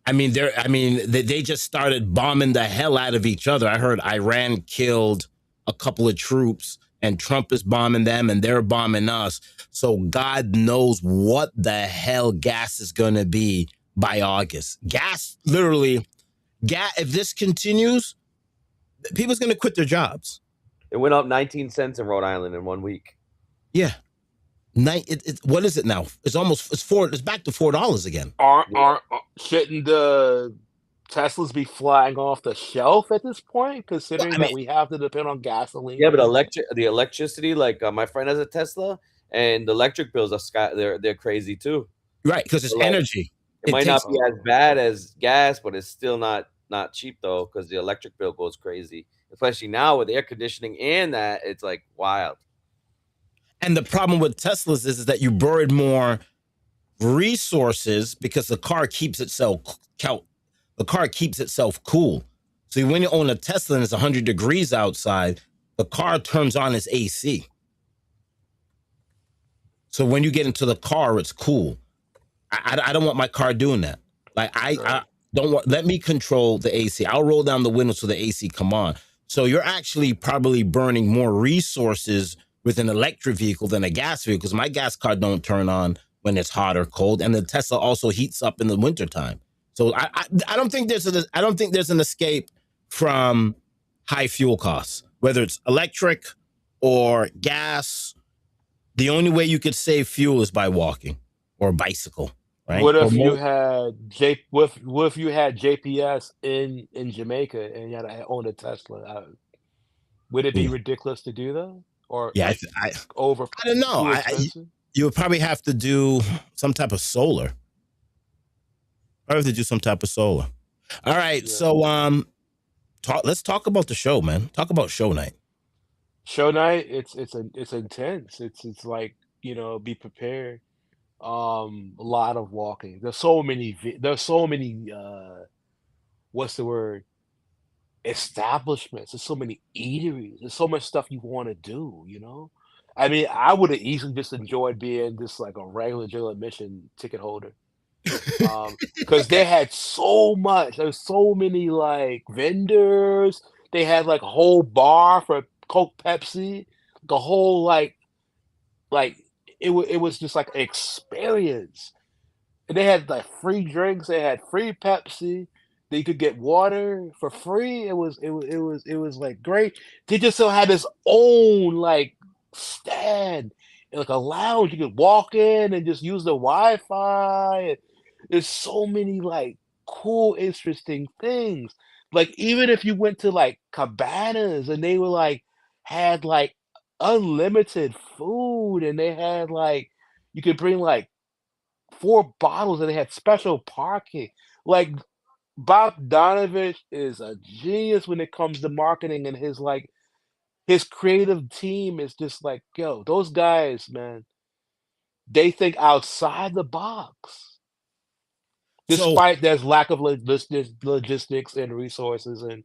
they just started bombing the hell out of each other. I heard Iran killed a couple of troops, and Trump is bombing them, and they're bombing us. So God knows what the hell gas is going to be by August. Gas, literally, if this continues, people's going to quit their jobs. It went up 19 cents in Rhode Island in 1 week. Yeah. What is it now? It's back to $4 again. Shouldn't the Teslas be flying off the shelf at this point, considering that we have to depend on gasoline? Yeah, but the electricity, like my friend has a Tesla, and the electric bills are they're crazy too. Right, because it's energy. It might not be as bad as gas, but it's still not cheap though, because the electric bill goes crazy. Especially now with air conditioning and that, it's like wild. And the problem with Teslas is that you burn more resources because the car keeps itself cool. So when you own a Tesla and it's 100 degrees outside, the car turns on its AC. So when you get into the car, it's cool. I don't want my car doing that. Like I don't want. Let me control the AC. I'll roll down the window so the AC come on. So you're actually probably burning more resources with an electric vehicle than a gas vehicle, because my gas car don't turn on when it's hot or cold, and the Tesla also heats up in the wintertime. So I don't think there's an escape from high fuel costs, whether it's electric or gas. The only way you could save fuel is by walking or bicycle. Right? What if you had what if you had JPS in Jamaica and you had to own a Tesla? Would it be ridiculous to do that? Or I don't know. You would probably have to do some type of solar. All right, so let's talk about the show, man. Talk about show night. Show night, it's intense. It's like, be prepared. A lot of walking. There's so many what's the word? Establishments. There's so many eateries. There's so much stuff you want to do, I mean, I would have easily just enjoyed being just like a regular general admission ticket holder. Because they had so much. There's so many like vendors. They had like a whole bar for Coke, Pepsi, the whole like it was just like an experience. And they had like free drinks. They had free Pepsi. They could get water for free. It was like great. They just still had its own like stand, and like a lounge. You could walk in and just use the Wi-Fi. And there's so many like cool, interesting things. Like even if you went to like cabanas and they were like had like unlimited food, and they had like you could bring like 4 bottles, and they had special parking. Like Bob Donovich is a genius when it comes to marketing, and his creative team is just like, yo, those guys, man, they think outside the box. Despite there's lack of logistics and resources, and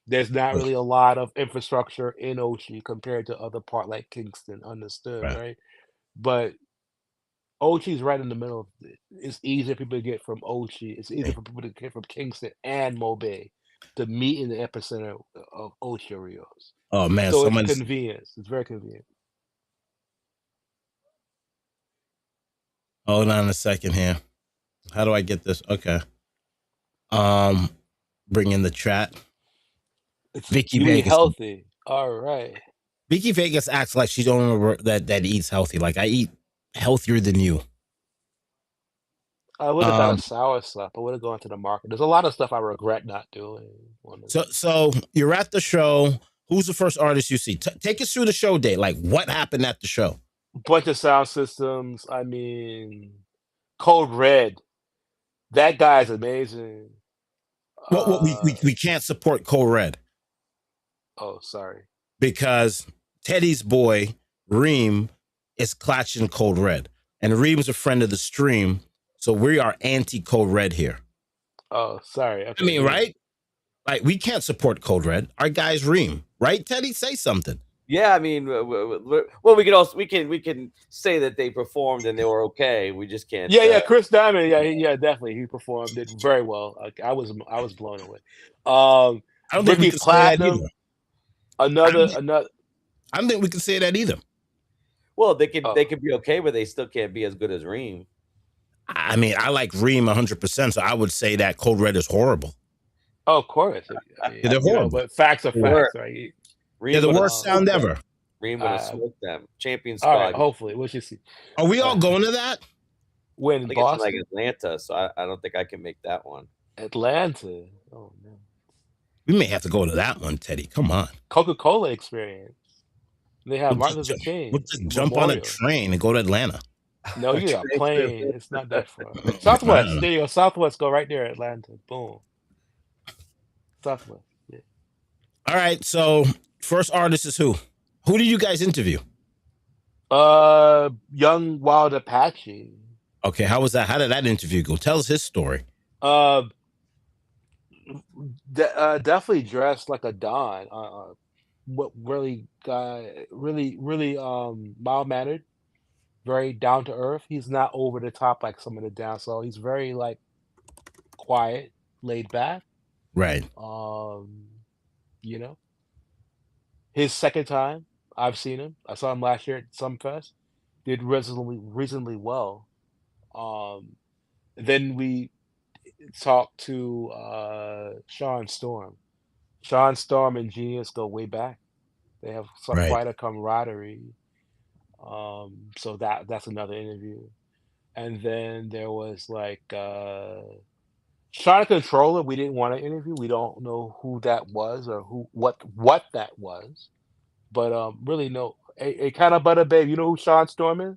there's not really a lot of infrastructure in Ochi compared to other part like Kingston, understood, right? But Ochi's right in the middle. It's easier for people to get from Ochi. It's easier for people to get from Kingston and Mobay to meet in the epicenter of Ochi Rios. Oh man, So it's someone's convenience. It's very convenient. hold on a second here. How do I get this? Okay. Bring in the chat. It's Vicky you eat Vegas. healthy. All right. Vicky Vegas acts like she don't remember that eats healthy. Like I eat healthier than you. I would have got a sour slap. I would have gone to the market. There's a lot of stuff I regret not doing. So you're at the show. Who's the first artist you see? Take us through the show day. Like what happened at the show? Bunch of sound systems. I mean, Code Red. That guy's amazing. Well, we can't support Code Red. Oh, sorry. Because Teddy's boy Reem is clutching Code Red, and Reem's a friend of the stream, so we are anti Code Red here. Oh, sorry. Okay. I mean, right? Like we can't support Code Red. Our guy's Reem, right? Teddy, say something. Yeah, I mean, well, we can say that they performed and they were okay. We just can't. Yeah, Chris Diamond. Yeah, definitely, he performed it very well. I was blown away. I don't think we can say that either. Another. I don't think we can say that either. Well, they could be okay, but they still can't be as good as Reem. I mean, I like Reem 100%, so I would say that Code Red is horrible. Oh, of course. I mean, they're horrible. But facts are facts, right? They're the worst sound ever. Reem would have smoked them. Champion All squad. right, hopefully. We'll just see. Are we all going to that? When I think Boston? it's like Atlanta, so I don't think I can make that one. Atlanta. Oh, no. We may have to go to that one, Teddy. Come on. Coca-Cola experience. They have Martin Luther King. We'll just jump on a train and go to Atlanta. No, you got a plane. It's not that far. Southwest. There you go. Southwest. Go right there, Atlanta. Boom. Southwest. Yeah. All right. So first artist is who? Who did you guys interview? Young Wild Apache. Okay. How was that? How did that interview go? Tell us his story. Definitely dressed like a Don. What really mild mannered, very down to earth. He's not over the top like some of the down. So he's very like quiet, laid back. Right. You know, his second time I've seen him. I saw him last year at Sumfest. Did reasonably well. Then we talked to Sean Storm. Sean Storm and Genius go way back. They have quite a camaraderie. So that's another interview. And then there was like Shot Controller. We didn't want to interview. We don't know who that was or what that was. But really no. A kind of butter babe. You know who Sean Storm is?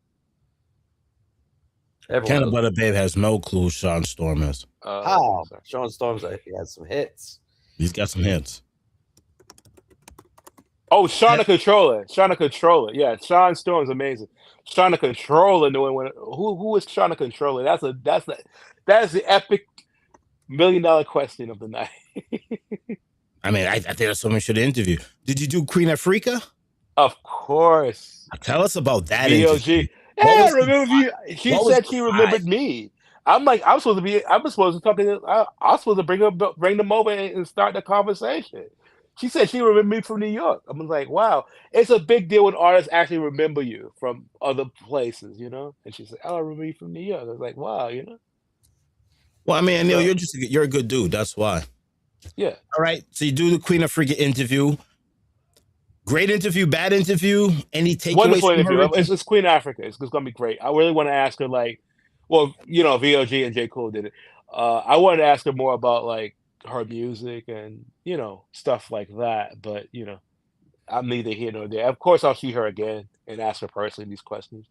Kind of Butter Babe has no clue who Sean Storm is. How? Sean Storm's he has some hits. He's got some hits. Oh, Sean the Controller. Sean the Controller. Yeah, Sean Storm's amazing. Sean the Controller knowing who is Sean the Controller? That's the epic $1 million question of the night. I mean, I think that's someone should interview. Did you do Queen Africa? Of course. Tell us about that. VOG. Hey, I remember you. She said she remembered me. I'm like, I'm supposed to bring them over and start the conversation. She said she remembered me from New York. I'm like, wow, it's a big deal when artists actually remember you from other places, you know? And she said, oh, I remember you from New York. I was like, wow, you know? Well, I mean, Neil, you're a good dude. That's why. Yeah. All right. So you do the Queen Africa interview. Great interview, bad interview. Any takeaways? Wonderful interview. It's Queen Africa. It's going to be great. I really want to ask her, like, well, you know, VOG and J. Cole did it. I wanted to ask her more about, like, her music and, you know, stuff like that. But, you know, I'm neither here nor there. Of course, I'll see her again and ask her personally these questions.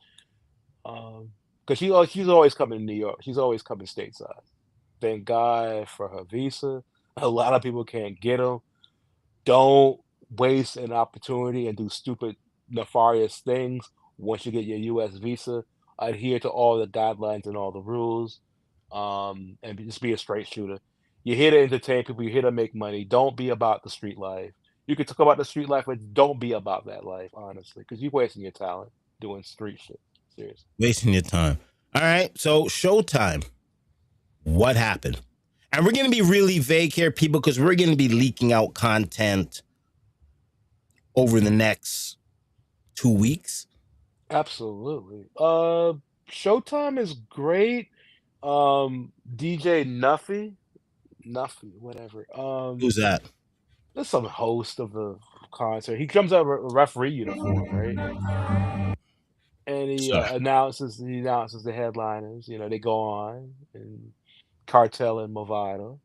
Because she's always coming to New York. She's always coming stateside. Thank God for her visa. A lot of people can't get them. Don't waste an opportunity and do stupid, nefarious things once you get your U.S. visa. Adhere to all the guidelines and all the rules, and just be a straight shooter. You're here to entertain people. You're here to make money. Don't be about the street life. You can talk about the street life, but don't be about that life, honestly, because you're wasting your talent doing street shit. Seriously. Wasting your time. All right. So Showtime. What happened? And we're going to be really vague here, people, because we're going to be leaking out content over the next 2 weeks. Absolutely. Showtime is great. DJ Nuffy, whatever. Who's that? There's some host of the concert. He comes out with a referee uniform, right? And he Sorry. announces the headliners. You know, they go on and Cartel and Movado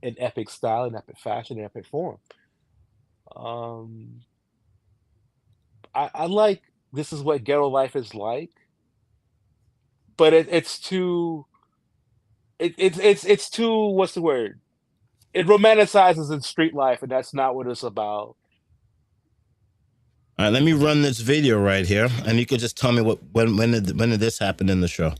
in epic style, in epic fashion, in epic form. I like This Is What Ghetto Life Is Like, but it's too it's too, what's the word? It romanticizes in street life, and that's not what it's about. All right, let me run this video right here, and you could just tell me when did this happen in the show?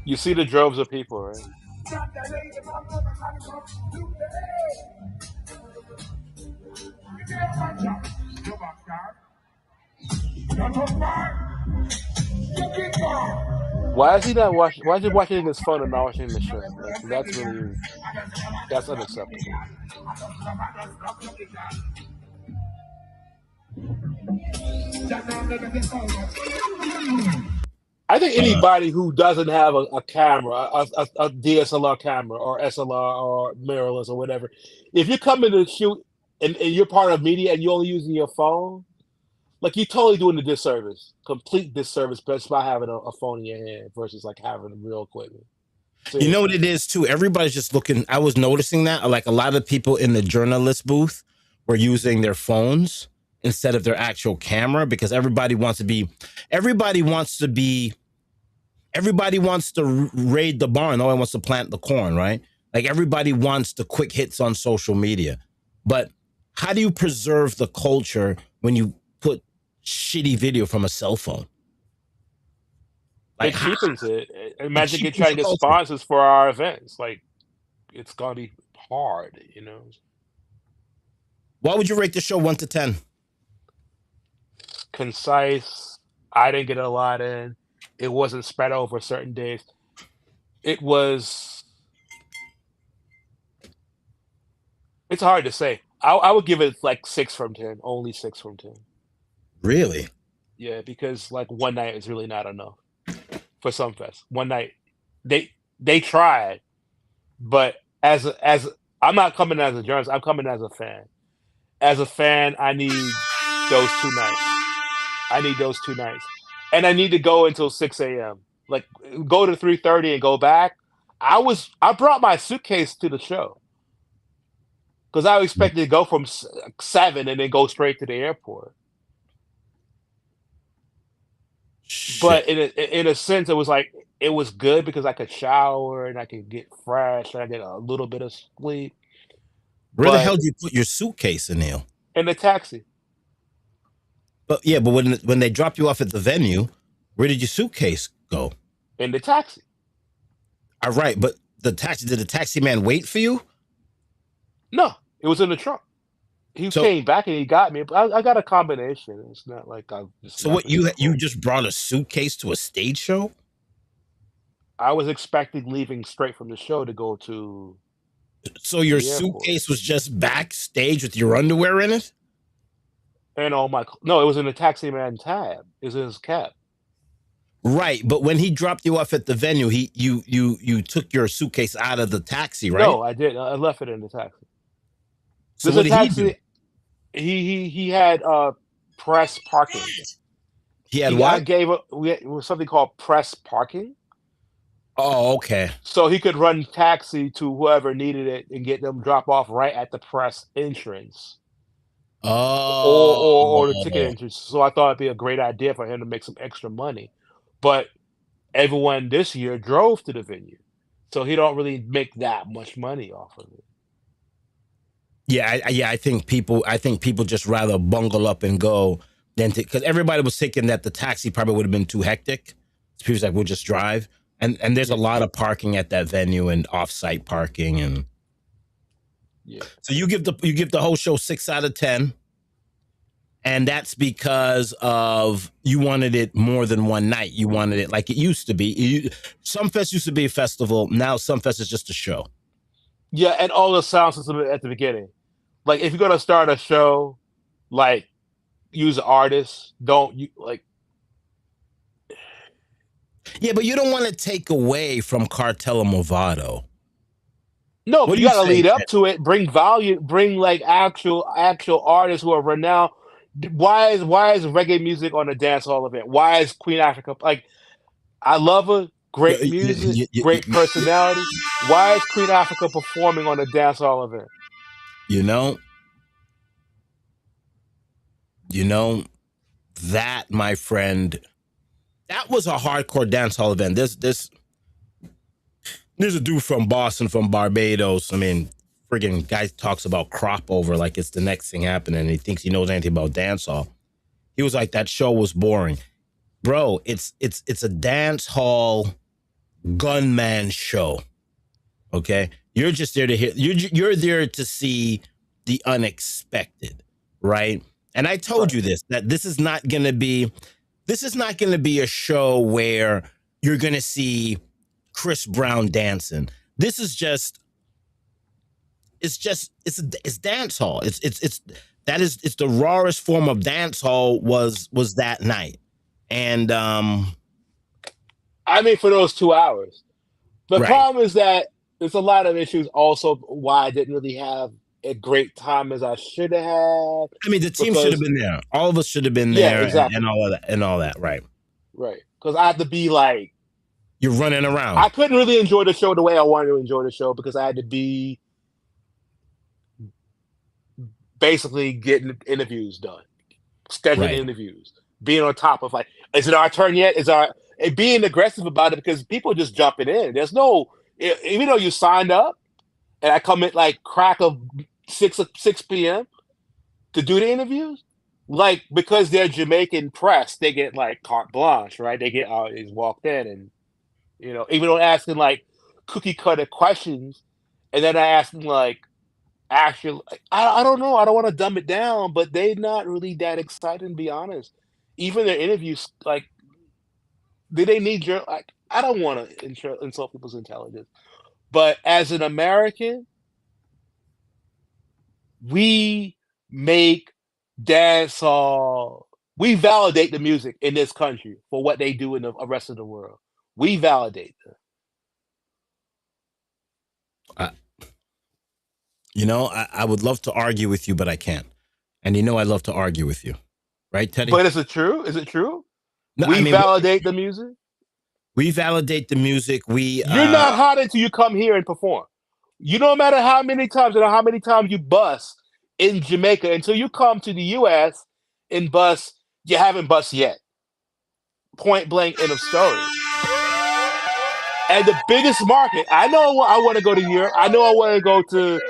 You see the droves of people, right? Why is he not watching? Why is he watching his phone and not watching the show? Like, that's unacceptable. I think anybody who doesn't have a camera, a DSLR camera or SLR or mirrorless or whatever, if you're coming to shoot and you're part of media and you're only using your phone, like, you're totally doing a disservice, complete disservice, just by having a phone in your hand versus like having real equipment. You know what it is too? Everybody's just looking. I was noticing that, like, a lot of people in the journalist booth were using their phones instead of their actual camera, because everybody wants to raid the barn. No one wants to plant the corn, right? Like, everybody wants the quick hits on social media. But how do you preserve the culture when you put shitty video from a cell phone? Like, it cheapens it. Imagine trying to get sponsors for our events. Like, it's gonna be hard, you know. What would you rate the show 1 to 10? Concise. I didn't get a lot in. It wasn't spread over certain days. It's hard to say. I would give it like 6 from 10. Only 6 from 10. Really? Yeah, because like one night is really not enough for Sumfest. One night, they tried, but as I'm not coming as a journalist. I'm coming as a fan. As a fan, I need those 2 nights. And I need to go until 6 a.m. Like, go to 3:30 and go back. I brought my suitcase to the show because I expected to go from 7 and then go straight to the airport. Shit. But in a sense, it was good because I could shower and I could get fresh and I get a little bit of sleep. Where the hell did you put your suitcase, Anil? In the taxi. But when they dropped you off at the venue, where did your suitcase go? In the taxi. All right, but did the taxi man wait for you? No, it was in the trunk. He came back and he got me. I got a combination. It's not like I. So what, you just brought a suitcase to a stage show? I was expecting leaving straight from the show to go to. So your suitcase was just backstage with your underwear in it? And all my no, it was in the taxi man tab. It was in his cab. Right, but when he dropped you off at the venue, you took your suitcase out of the taxi, right? No, I did. I left it in the taxi. So what did he do? He had press parking. He had what? We was something called press parking. Oh, okay. So he could run taxi to whoever needed it and get them drop off right at the press entrance. Oh, or the ticket entrance. So I thought it'd be a great idea for him to make some extra money. But everyone this year drove to the venue, so he don't really make that much money off of it. Yeah, I think people just rather bungle up and go than because everybody was thinking that the taxi probably would have been too hectic, People's like, we'll just drive. And there's a lot of parking at that venue and off-site parking. And so you give the whole show 6 out of 10. And that's because of you wanted it more than one night. You wanted it like it used to be. Sumfest used to be a festival. Now Sumfest is just a show. Yeah, and all the sound system at the beginning. Like if you're gonna start a show, like use artists. Don't you like? Yeah, but you don't want to take away from Cartel and Movado. No, but you gotta lead up to it. Bring value. Bring like actual artists who are renowned. Why is reggae music on a dance hall event? Why is Queen Africa like? I love her. Great music, great personality. Why is Queen Africa performing on a dance hall event? You know, that, my friend, that was a hardcore dance hall event. There's a dude from Boston, from Barbados. I mean, friggin' guy talks about crop over like it's the next thing happening, and he thinks he knows anything about dance hall. He was like, that show was boring. Bro, it's a dance hall gunman show. Okay? You're just there to hear, you're there to see the unexpected, right? And I told you this, that this is not gonna be a show where you're gonna see Chris Brown dancing. This is just it's dance hall. It's the rawest form of dance hall was that night. And I mean, for those 2 hours. The problem is that there's a lot of issues also why I didn't really have a great time as I should have had. I mean, the team should have been there. All of us should have been there, exactly. and all that, right? Right. Because I had to be like, you're running around. I couldn't really enjoy the show the way I wanted to enjoy the show because I had to be basically getting interviews done, scheduling interviews, being on top of like, is it our turn yet? Being aggressive about it because people are just jumping in. There's no, even though you signed up, and I come at like crack of 6 p.m. to do the interviews, like because they're Jamaican press, they get like carte blanche, right? They get he's walked in, and even though asking like cookie cutter questions, and then I ask them like, actually, I don't know, I don't want to dumb it down, but they're not really that excited, to be honest. Even their interviews, like, do they need your like? I don't want to insult people's intelligence, but as an American, we make dancehall. We validate the music in this country for what they do in the rest of the world. We validate them. I would love to argue with you, but I can't. And I love to argue with you, right, Teddy? But is it true? Is it true? No, we validate the music. We validate the music. You're not hot until you come here and perform. No matter how many times you bust in Jamaica, until you come to the U.S. and bust, you haven't bust yet. Point blank, end of story. And the biggest market, I know I want to go to Europe. I know I want to go to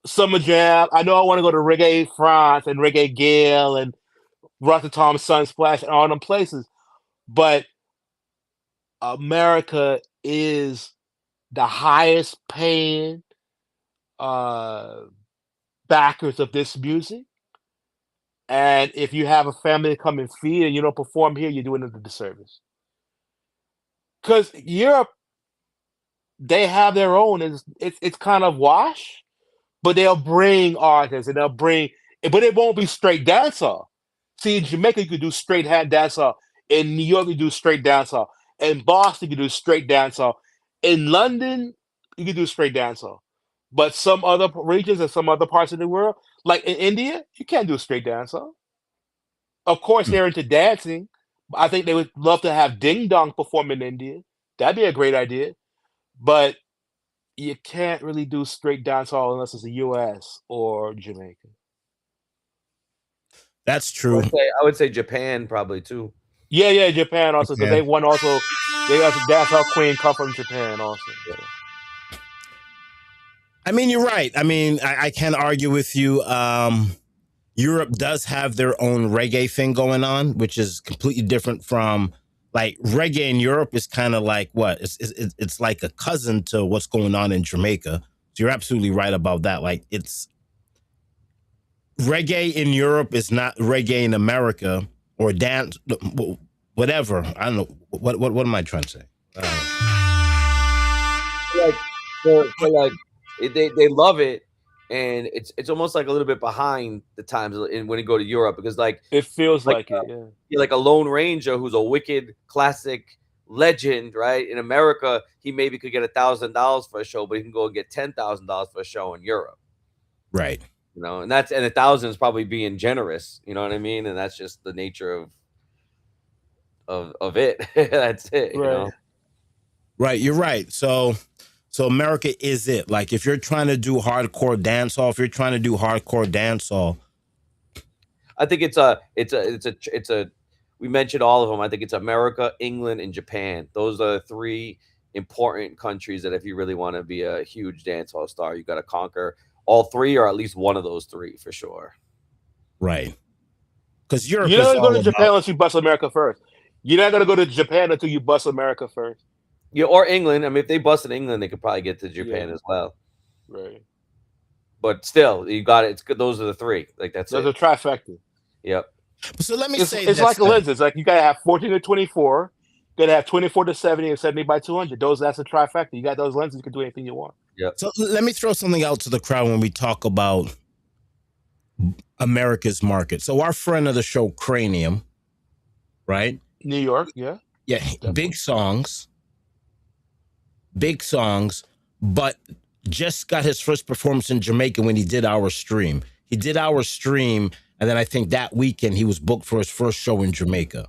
Summer Jam. I know I want to go to Reggae France and Reggae Gale and Rotterdam Sunsplash and all them places. But America is the highest paying backers of this music. And if you have a family to come and feed and you don't perform here, you're doing it a disservice. Because Europe, they have their own. It's kind of wash, but they'll bring artists and but it won't be straight dancehall. See, in Jamaica, you could do straight hand dancehall. In New York, you do straight dancehall. In Boston, you could do straight dancehall. In London, you could do straight dancehall. But some other regions and some other parts of the world, like in India, you can't do straight dancehall. Of course, they're into dancing. I think they would love to have Ding Dong perform in India. That'd be a great idea. But you can't really do straight dancehall unless it's the U.S. or Jamaica. That's true. I would say Japan probably too. Yeah, Japan also, because they won also. They got the dancehall queen come from Japan also. So. I mean, you're right. I mean, I can't argue with you. Europe does have their own reggae thing going on, which is completely different from like reggae in Europe is kind of like what? It's like a cousin to what's going on in Jamaica. So you're absolutely right about that. Like it's reggae in Europe is not reggae in America or dance, whatever. I don't know. What am I trying to say? Like, for like, they love it, and it's almost like a little bit behind the times when you go to Europe, because like It feels like it, yeah. you're like a Lone Ranger who's a wicked classic legend, right? In America, he maybe could get $1,000 for a show, but he can go and get $10,000 for a show in Europe. Right. You know, and 1,000 is probably being generous. You know what I mean? And that's just the nature of it. That's it. You know? Right. You're right. So America is it. Like if you're trying to do hardcore dancehall, if you're trying to do hardcore dancehall, I think it's a. We mentioned all of them. I think it's America, England, and Japan. Those are the three important countries that if you really want to be a huge dancehall star, you got to conquer all three, or at least one of those three for sure. Right. Because Europe. You're not gonna go to Japan unless you bust America first. You're not gonna go to Japan until you bust America first. Yeah, or England. I mean, if they busted England, they could probably get to Japan as well. Right. But still, you got it. It's good. Those are the three. Like that's a trifecta. Yep. So let me say it's like lenses. Like you gotta have 14 to 24, gotta have 24 to 70 and 70 by 200. That's a trifecta. You got those lenses, you can do anything you want. Yeah. So let me throw something out to the crowd when we talk about America's market. So our friend of the show, Cranium, right? New York, yeah. Yeah, definitely. Big songs, but just got his first performance in Jamaica when he did our stream. He did our stream, and then I think that weekend he was booked for his first show in Jamaica.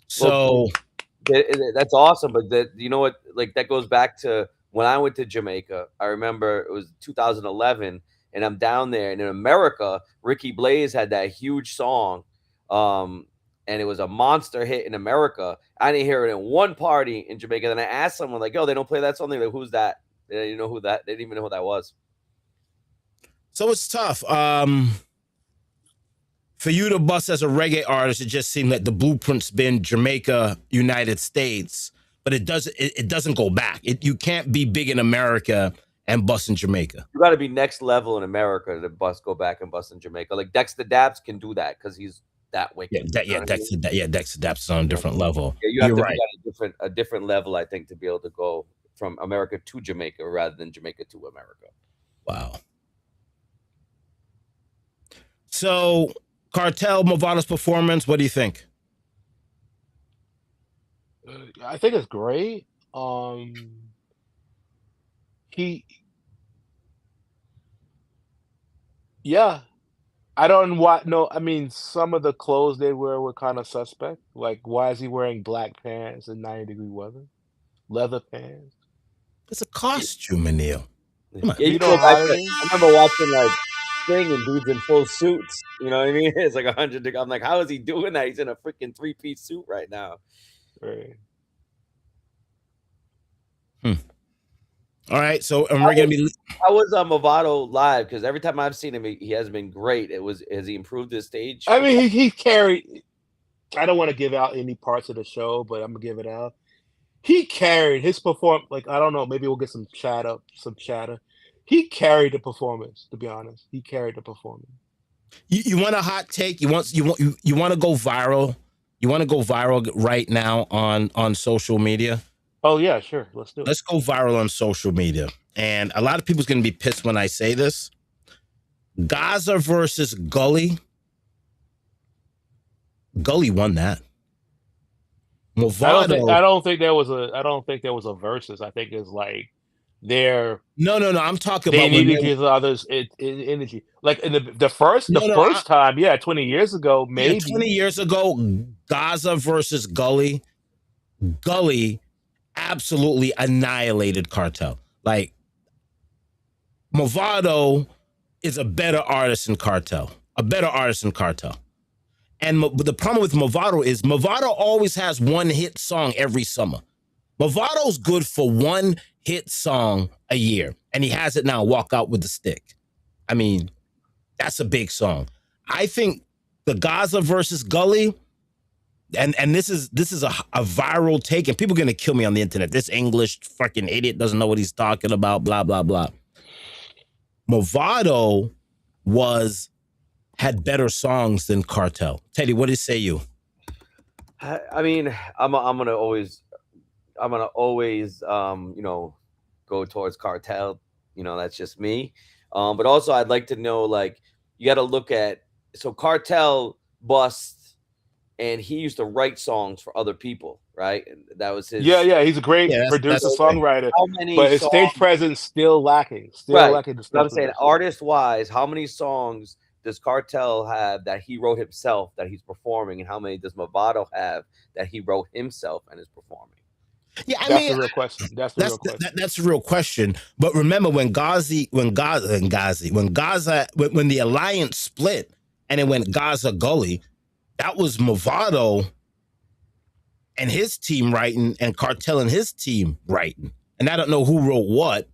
So that's awesome, but you know what? Like that goes back to when I went to Jamaica. I remember it was 2011, and I'm down there, and in America, Ricky Blaze had that huge song, and it was a monster hit in America. I didn't hear it in one party in Jamaica. Then I asked someone, like, "Yo, they don't play that song." They're like, "Who's that?" They didn't know who that. They didn't even know who that was. So it's tough. For you to bust as a reggae artist, it just seemed like the blueprint's been Jamaica, United States, but it doesn't go back. You can't be big in America and bust in Jamaica. You got to be next level in America to go back and bust in Jamaica. Like Dexter Daps can do that because he's that wicked. Dexter Daps is on a different level. Yeah, you have to be at a different level, I think, to be able to go from America to Jamaica rather than Jamaica to America. Wow. So, Cartel, Movado's performance, what do you think? I think it's great. Yeah. I don't know. I mean, some of the clothes they wear were kind of suspect. Like, why is he wearing black pants in 90-degree weather? Leather pants. It's a costume, Anil. Yeah, I remember watching like Sting and dudes in full suits. You know what I mean? It's like 100. I'm like, how is he doing that? He's in a freaking 3-piece suit right now. Right. All right, so we're gonna be. I was on Movado live because every time I've seen him, he has been great. Has he improved his stage? I mean, he carried. I don't want to give out any parts of the show, but I'm gonna give it out. He carried his performance. Like, I don't know, maybe we'll get some chatter. He carried the performance. To be honest, he carried the performance. You want a hot take? You want to go viral? You want to go viral right now on social media? Oh, yeah, sure. Let's do it. Let's go viral on social media. And a lot of people's going to be pissed when I say this. Gaza versus Gully. Gully won that. Movado. I don't think there was a versus. I think it's like their. No. I'm talking they about needed to give others energy. Like in the first time, 20 years ago, maybe 20 years ago, Gaza versus Gully. Gully absolutely annihilated Cartel. Like, Movado is a better artist than Cartel. And the problem with Movado is Movado always has one hit song every summer. Movado's good for one hit song a year, and he has it now, Walk Out with the Stick. I mean, that's a big song. I think the Gaza versus Gully, and this is a viral take, and people are gonna kill me on the internet. This English fucking idiot doesn't know what he's talking about. Blah blah blah. Movado had better songs than Cartel. Teddy, what do you say? You? I mean, I'm gonna always go towards Cartel. That's just me. But also I'd like to know, like, you got to look at, so Cartel bust, and he used to write songs for other people, right? And that was his. Yeah, he's a great producer, songwriter. But his stage presence still lacking. Lacking. I'm saying, artist wise, how many songs does Cartel have that he wrote himself that he's performing, and how many does Movado have that he wrote himself and is performing? Yeah, that's the real question. That's the real question. But remember, when the Alliance split and it went Gaza Gully, that was Movado and his team writing, and Cartel and his team writing. And I don't know who wrote what,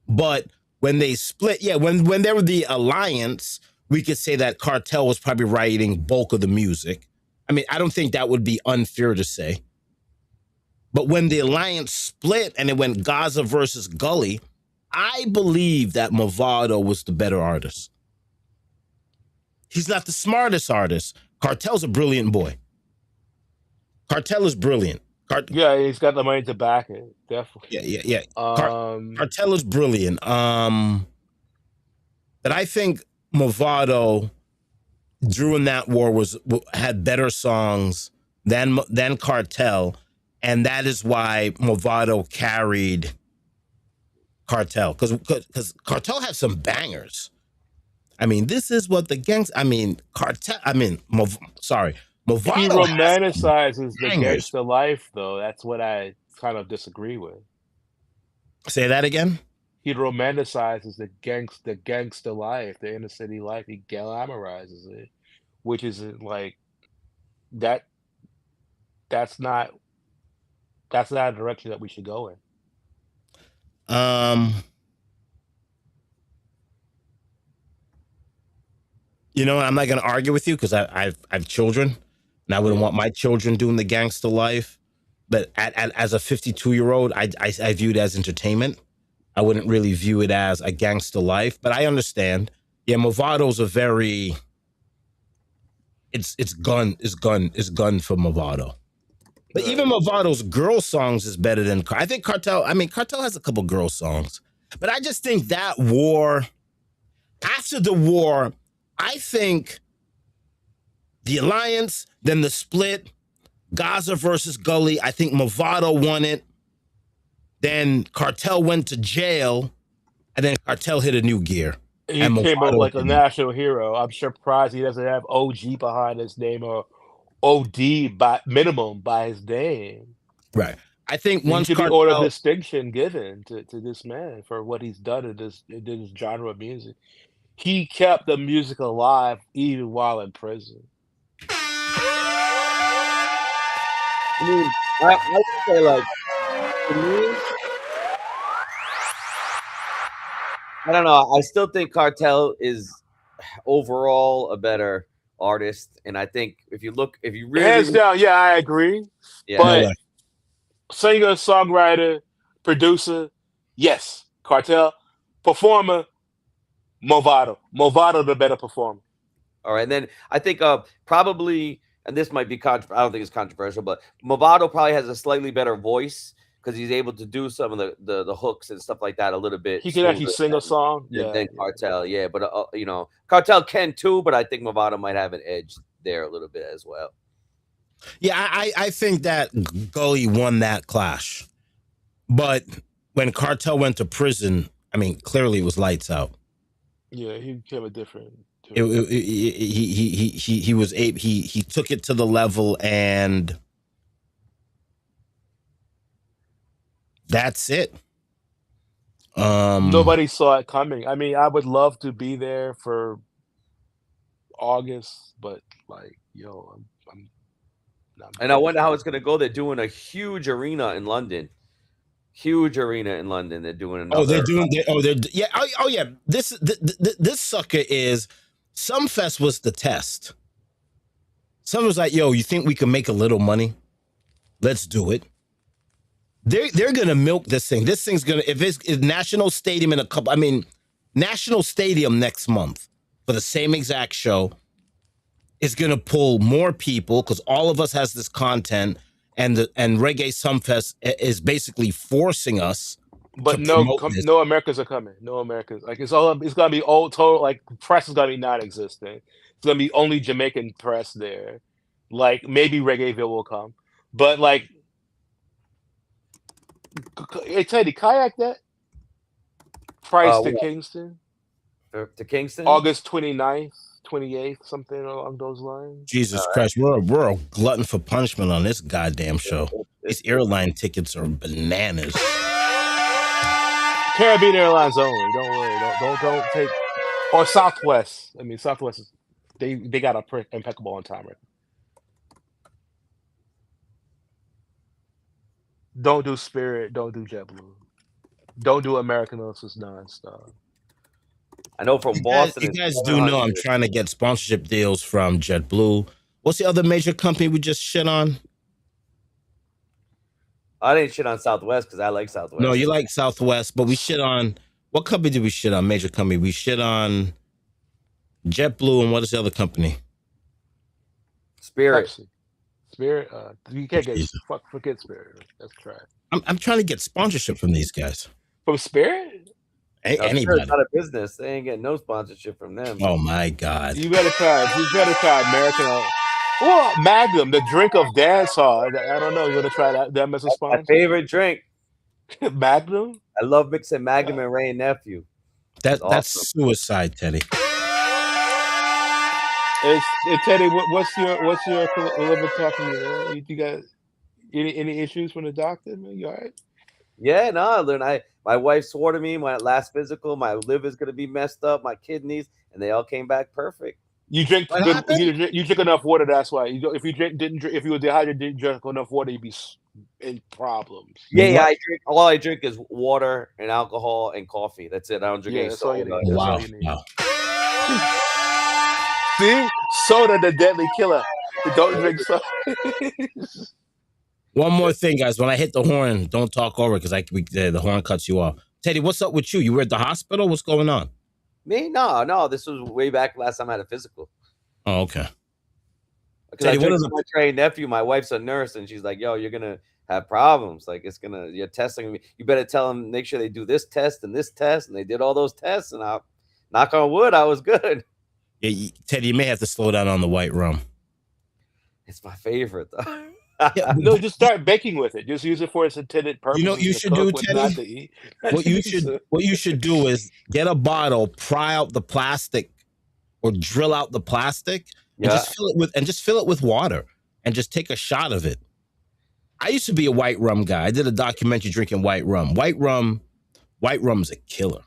but when they split, when they were the Alliance, we could say that Cartel was probably writing bulk of the music. I mean, I don't think that would be unfair to say. But when the Alliance split and it went Gaza versus Gully, I believe that Movado was the better artist. He's not the smartest artist. Cartel's a brilliant boy. Cartel is brilliant. Yeah, he's got the money to back it. Definitely. Yeah. Cartel is brilliant. But I think Movado, during that war, had better songs than Cartel. And that is why Movado carried Cartel, because Cartel has some bangers. I mean, this is what the gangs. I mean, Cartel. I mean, Movado. He romanticizes the gangster life, though. That's what I kind of disagree with. Say that again. He romanticizes the gangster life, the inner city life. He glamorizes it, which is like that. That's not a direction that we should go in. You know, I'm not going to argue with you because I've children, and I wouldn't want my children doing the gangster life. But as a 52-year-old, I view it as entertainment. I wouldn't really view it as a gangster life. But I understand. Yeah, Movado's a very. It's gun for Movado. But even Movado's girl songs is better than, I think Cartel. I mean, Cartel has a couple girl songs, but I just think that war, after the war, I think the Alliance, then the split, Gaza versus Gully. I think Movado won it. Then Cartel went to jail, and then Cartel hit a new gear. He came up like a national hero. I'm surprised he doesn't have OG behind his name, or OD by his name. Right. I think once should be order of distinction given to this man for what he's done in this genre of music. He kept the music alive even while in prison. I mean, I would say, like, to me, I don't know. I still think Cartel is overall a better artist, and I think if you really hands down, yeah, I agree. Yeah, but singer, songwriter, producer, yes, Cartel. Performer, Movado the better performer. All right, and then I think probably, and this might be I don't think it's controversial, but Movado probably has a slightly better voice because he's able to do some of the hooks and stuff like that a little bit. He can actually sing a song. Than Cartel, yeah. But you know, Cartel can too, but I think Movado might have an edge there a little bit as well. Yeah, I think that Gully won that clash, but when Cartel went to prison, I mean, clearly it was lights out. Yeah, he became a different. He took it to the level, and that's it. Nobody saw it coming. I mean, I would love to be there for August, but like, and I wonder how it's gonna go. They're doing a huge arena in London. They're doing another. Yeah. This sucker is Sumfest was the test. Someone was like, "Yo, you think we can make a little money? Let's do it." They're gonna milk this thing. This thing's gonna if it's National Stadium in a couple. I mean, National Stadium next month for the same exact show is gonna pull more people because all of us has this content, and Reggae Sumfest is basically forcing us. But no Americans are coming. No Americans. Like it's gonna be old total. Like press is gonna be non-existent. It's gonna be only Jamaican press there. Like maybe Reggaeville will come, but like, hey Teddy, kayak that price to What? Kingston, To Kingston, August 29th, 28th, something along those lines. Jesus Christ, we're a glutton for punishment on this goddamn show. These airline tickets are bananas. Caribbean Airlines only. Don't worry. Don't take or Southwest. I mean, Southwest is they got a impeccable on time record. Don't do Spirit. Don't do JetBlue. Don't do American Airlines nonstop. I know from Boston. You guys do know I'm trying to get sponsorship deals from JetBlue. What's the other major company we just shit on? I didn't shit on Southwest because I like Southwest. No, you like Southwest, but we shit on what company did we shit on? Major company. We shit on JetBlue, and what is the other company? Spirit. Pepsi. Spirit. You can't get forget Spirit. That's trash. I'm trying to get sponsorship from these guys. From Spirit? Anybody? Spirit's not a business. They ain't getting no sponsorship from them. Oh my God! You better try American. Well, Magnum, the drink of dance hall. I don't know. You want to try that as a sponsor? My favorite drink. Magnum. I love mixing Magnum and Ray and Nephew. That's suicide, Teddy. Teddy, what's your liver talking to you, man? You got any issues from the doctor, man? You all right? Yeah, no. My wife swore to me my last physical, my liver's gonna be messed up, my kidneys, and they all came back perfect. You drink you drink enough water. That's why. If you were dehydrated, didn't drink enough water, you'd be in problems. Yeah. All I drink is water and alcohol and coffee. That's it. I don't drink any soda. Wow. See, soda, the deadly killer. Don't drink soda. One more thing, guys. When I hit the horn, don't talk over because the horn cuts you off. Teddy, what's up with you? You were at the hospital? What's going on? Me? No. This was way back last time I had a physical. Oh, okay. Because I drink my trained nephew. My wife's a nurse, and she's like, "Yo, you're gonna have problems. Like you're testing me. You better tell them, make sure they do this test and this test." And they did all those tests, and I, knock on wood, I was good. Yeah, Teddy, you may have to slow down on the white rum. It's my favorite, though. Yeah, no, just start baking with it. Just use it for its intended purpose. You know what you should do, Teddy? What you should do is get a bottle, pry out the plastic, or drill out the plastic, and just fill it with water, and just take a shot of it. I used to be a white rum guy. I did a documentary drinking white rum. White rum's a killer.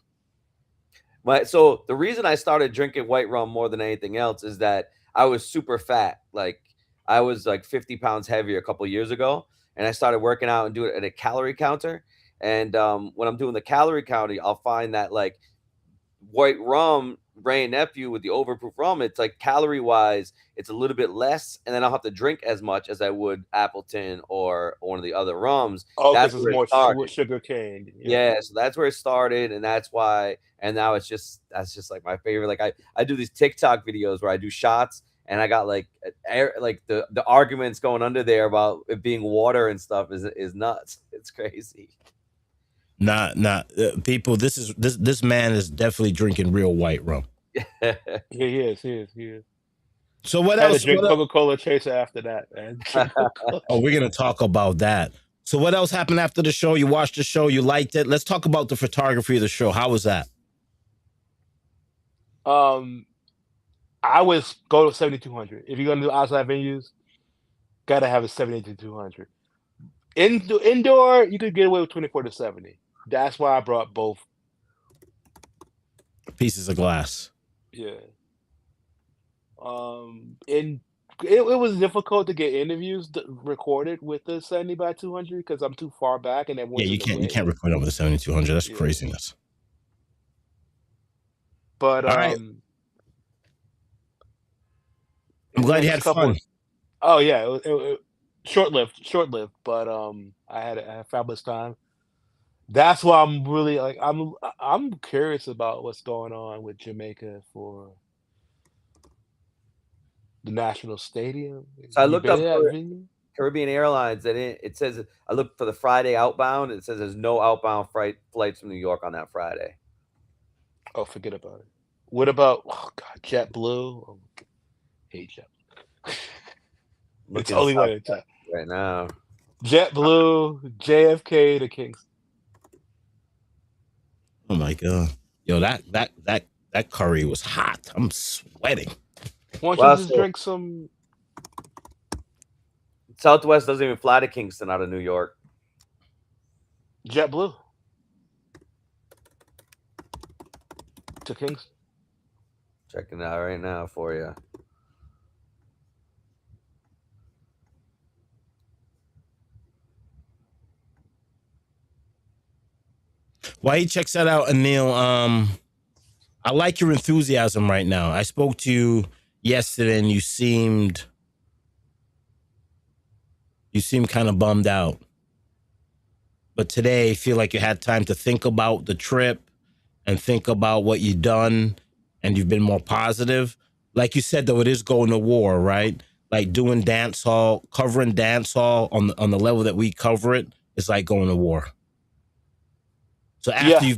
So the reason I started drinking white rum more than anything else is that I was super fat. Like I was like 50 pounds heavier a couple of years ago, and I started working out and doing it at a calorie counter. And when I'm doing the calorie counting, I'll find that like white rum, Ray and Nephew with the overproof rum, it's like calorie wise, it's a little bit less, and then I'll have to drink as much as I would Appleton or one of the other rums. Oh, that's where it's more sugar cane. Yeah, so that's where it started, and that's why. And now that's just like my favorite. Like I do these TikTok videos where I do shots, and I got like the arguments going under there about it being water and stuff is nuts. It's crazy. Nah. People, this man is definitely drinking real white rum. Yeah, he is. So what else? Drink Coca-Cola Chaser after that, man. Oh, we're gonna talk about that. So what else happened after the show? You watched the show, you liked it. Let's talk about the photography of the show. How was that? I would go to 7,200. If you're gonna do outside venues, gotta have a 7,200. Indoor, you could get away with 24 to 70. That's why I brought both pieces of glass. Yeah. And it was difficult to get interviews recorded with the 70x200 because I'm too far back and everyone's you can't record over the 7,200. That's craziness. But all right. I'm glad you had fun. Oh yeah, short lived, but I had a fabulous time. That's why I'm really like I'm curious about what's going on with Jamaica for the national stadium. So I You looked been up to that venue? Caribbean Airlines, and it says I looked for the Friday outbound. It says there's no outbound flights from New York on that Friday. Oh, forget about it. What about JetBlue? Oh, hate JetBlue. It's Looking only one stuff at a time. right now. JetBlue, JFK to Kingston. Oh my god, yo, that curry was hot. I'm sweating. Why don't you Well, just so drink some Southwest doesn't even fly to Kingston out of New York. JetBlue to Kingston? Checking it out right now for you. Why he checks that out, Anil? I like your enthusiasm right now. I spoke to you yesterday, and you seemed kind of bummed out. But today, I feel like you had time to think about the trip and think about what you've done, and you've been more positive. Like you said, though, it is going to war, right? Like doing dance hall, covering dance hall on the level that we cover it is like going to war. So after Yeah.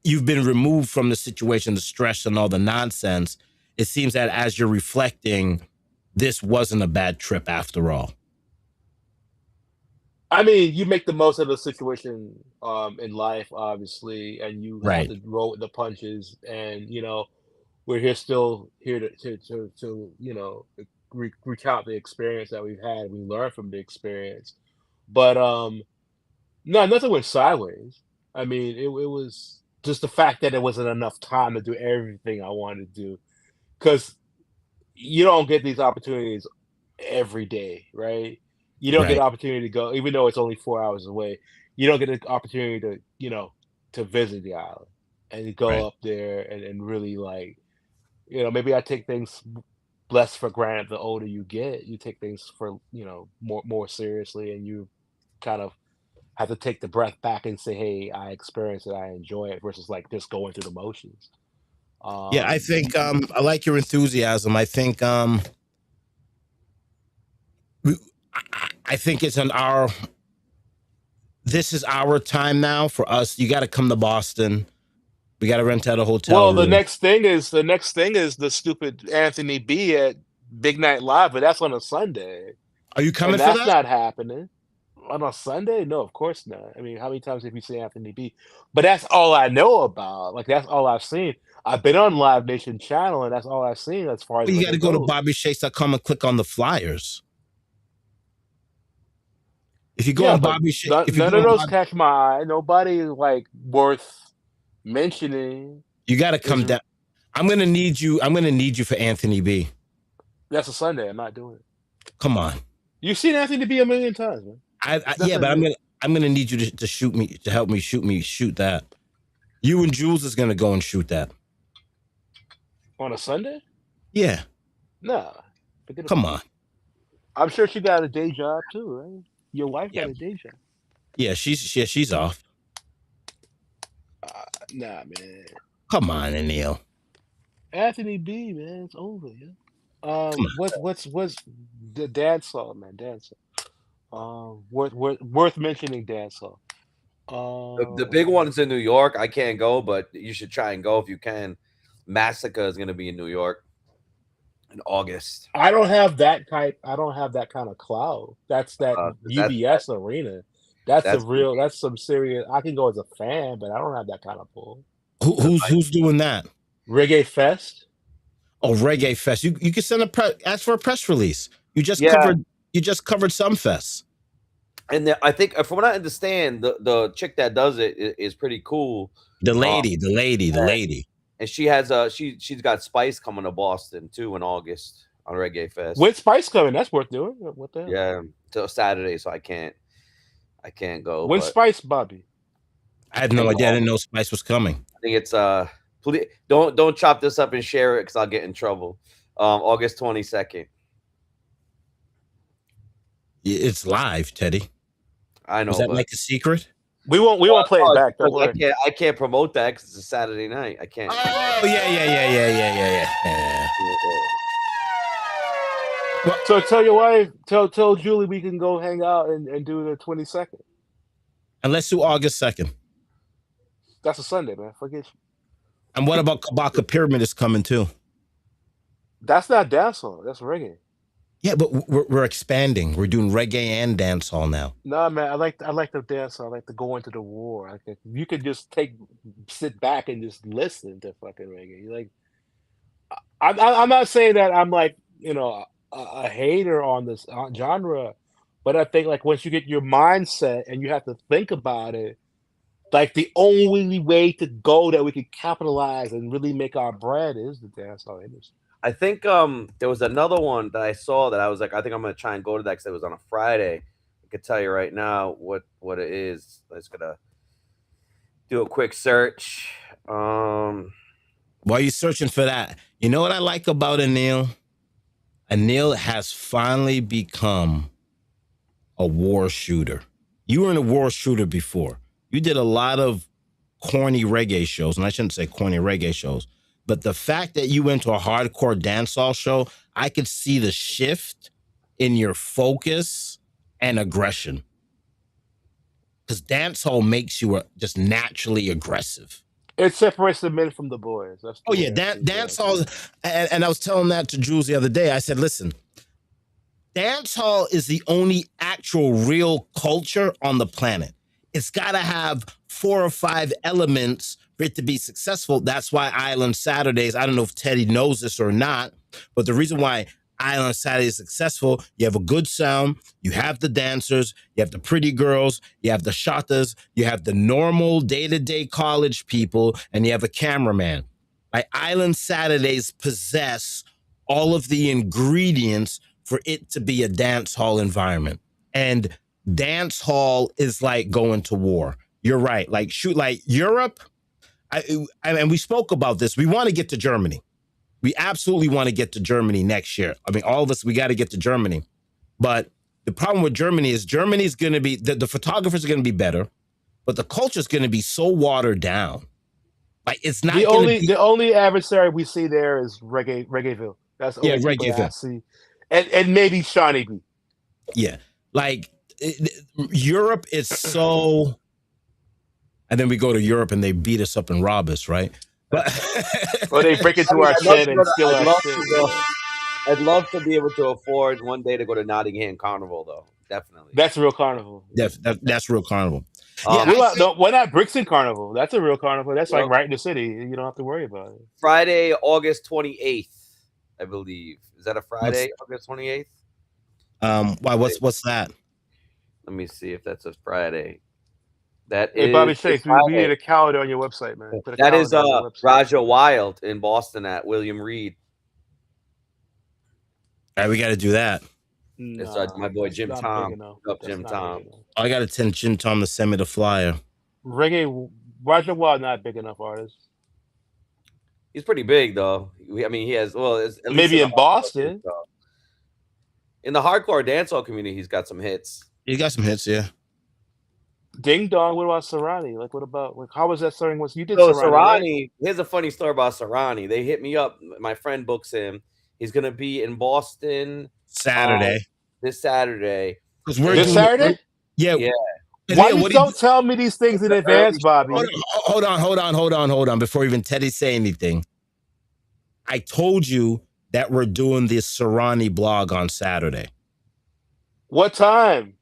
you've been removed from the situation, the stress and all the nonsense, it seems that as you're reflecting, this wasn't a bad trip after all. I mean, you make the most of the situation in life, obviously, and you have Right. to roll with the punches. And we're still here to recount the experience that we've had. We learn from the experience, but no, nothing went sideways. I mean, it was just the fact that there wasn't enough time to do everything I wanted to do, because you don't get these opportunities every day, right? You don't get Right. an opportunity to go, even though it's only 4 hours away. You don't get an opportunity to, to visit the island and to Right. go up there and really like, maybe I take things less for granted. The older you get, you take things for more seriously, and you kind of have to take the breath back and say, "Hey, I experienced it, I enjoy it," versus like just going through the motions. Yeah, I Um, think I like your enthusiasm. I think we, I think it's an our this is our time now for us. You got to come to Boston. We got to rent out a hotel Well, the room. next thing is the stupid Anthony B at Big Night Live, but that's on a Sunday, Are you and coming for that's that? not happening on a Sunday. No, of course not. I mean, how many times have you seen Anthony B? But that's all I know about. Like that's all I've seen. I've been on Live Nation channel, and that's all I've seen as far as Well, you got reggae to go to goes. BobbyShakes.com and click on the flyers. If you go Yeah, on but if you none go of on those Bob, catch my eye. Nobody like worth mentioning you got to is come down. I'm gonna need you. I'm gonna need you for Anthony B. that's a Sunday. I'm not doing it. Come on. You've seen Anthony B a million times, man. It's Yeah, nothing but new. I'm gonna need you to shoot me to help me shoot that. You and Jules is gonna go and shoot that. On a Sunday? Yeah, Nah, forget come about on. it. I'm sure she got a day job too, right? Your wife Yeah, got a day job. yeah. She's off. Nah, man. Come on, Anil. Anthony B, man, it's over, yeah. Come on. What's the dance hall, man? Dance hall. Worth mentioning dance hall. The big ones in New York, I can't go, but you should try and go if you can. Massacre is going to be in New York in August. I don't have that type. I don't have that kind of clout. That's that That's UBS arena. That's a that's gonna real. That's some serious. I can go as a fan, but I don't have that kind of pull. Who's doing that? Reggae Fest. Oh, Reggae Fest. You can send ask for a press release. yeah. You just covered Sumfest. And I think, from what I understand, the chick that does it is pretty cool. The Uh, lady. and she has she's got Spice coming to Boston too in August on Reggae Fest. With Spice coming, that's worth doing. What the hell? Yeah, till Saturday, so I can't go. When But Spice, Bobby. I had no idea. I didn't know Spice was coming. I think it's please don't chop this up and share it because I'll get in trouble. August 22nd. It's live, Teddy. I know, Was that but like a secret? We won't play it back. Don't I worry. can't promote that because it's a Saturday night. I can't. Oh yeah. Well, So tell your wife, tell Julie we can go hang out and do the 22nd. and let's do August 2nd. That's a Sunday, man. Forget you. And what about Kabaka Pyramid is coming too? That's not dancehall. That's reggae. Yeah, but we're expanding. We're doing reggae and dancehall now. Nah, man. I like the dance. I like to go into the war. I think you could just sit back and just listen to fucking reggae. Like, I'm not saying that I'm like a hater on this genre, but I think like once you get your mindset and you have to think about it, like the only way to go that we could capitalize and really make our bread is the dancehall industry. I think there was another one that I saw that I was like, I think I'm gonna try and go to that because it was on a Friday. I can tell you right now what it is. I'm just gonna do a quick search. While you're searching for that, you know what I like about Anil? Anil has finally become a war shooter. You were in a war shooter before. You did a lot of corny reggae shows, and I shouldn't say corny reggae shows, but the fact that you went to a hardcore dancehall show, I could see the shift in your focus and aggression. Because dancehall makes you just naturally aggressive. It separates the men from the boys. That's Oh yeah, dancehall, and I was telling that to Jules the other day. I said, listen, dancehall is the only actual real culture on the planet. It's got to have 4 or 5 elements for it to be successful. That's why Island Saturdays, I don't know if Teddy knows this or not, but the reason why Island Saturday is successful, you have a good sound, you have the dancers, you have the pretty girls, you have the shotas, you have the normal day-to-day college people, and you have a cameraman. Like Island Saturdays possess all of the ingredients for it to be a dance hall environment. And dance hall is like going to war. You're right. Like Europe, and we spoke about this. We want to get to Germany. We absolutely want to get to Germany next year. I mean, all of us, we got to get to Germany. But the problem with Germany is Germany's going to be, the photographers are going to be better, but the culture is going to be so watered down. Like it's not the only adversary we see there is Reggaeville. That's the only people that I see. And maybe Shawnee B. Yeah. Like Europe is so, and then we go to Europe and they beat us up and rob us, right? But or they break into our tent and steal our shit. I'd love to be able to afford one day to go to Nottingham Carnival, though. Definitely. That's real carnival. That's real carnival. Why not Brixton Carnival? That's a real carnival. That's like right in the city. You don't have to worry about it. Friday, August 28th, I believe. Is that a Friday, August 28th? Why? What's that? Let me see if that's a Friday. That hey, is Bobby Shakes, we need a calendar on your website, man. That is Raja Wild in Boston at William Reed. All right, we got to do that. It's my boy Jim Tom. Jim Tom. I got to tell Jim Tom to send me the flyer. Reggae, Raja Wild, not big enough artist. He's pretty big though. I mean, he has maybe in Boston. In the hardcore dancehall community, he's got some hits. He got some hits, yeah. Ding Dong. What about Sarani? Like, what about how was that starting? Was you did Sarani? Right? Here's a funny story about Sarani. They hit me up. My friend books him. He's gonna be in Boston Saturday. This Saturday? Yeah. Yeah. Why you don't tell me these things in advance, Bobby? Hold on. Before even Teddy say anything, I told you that we're doing this Sarani blog on Saturday. What time?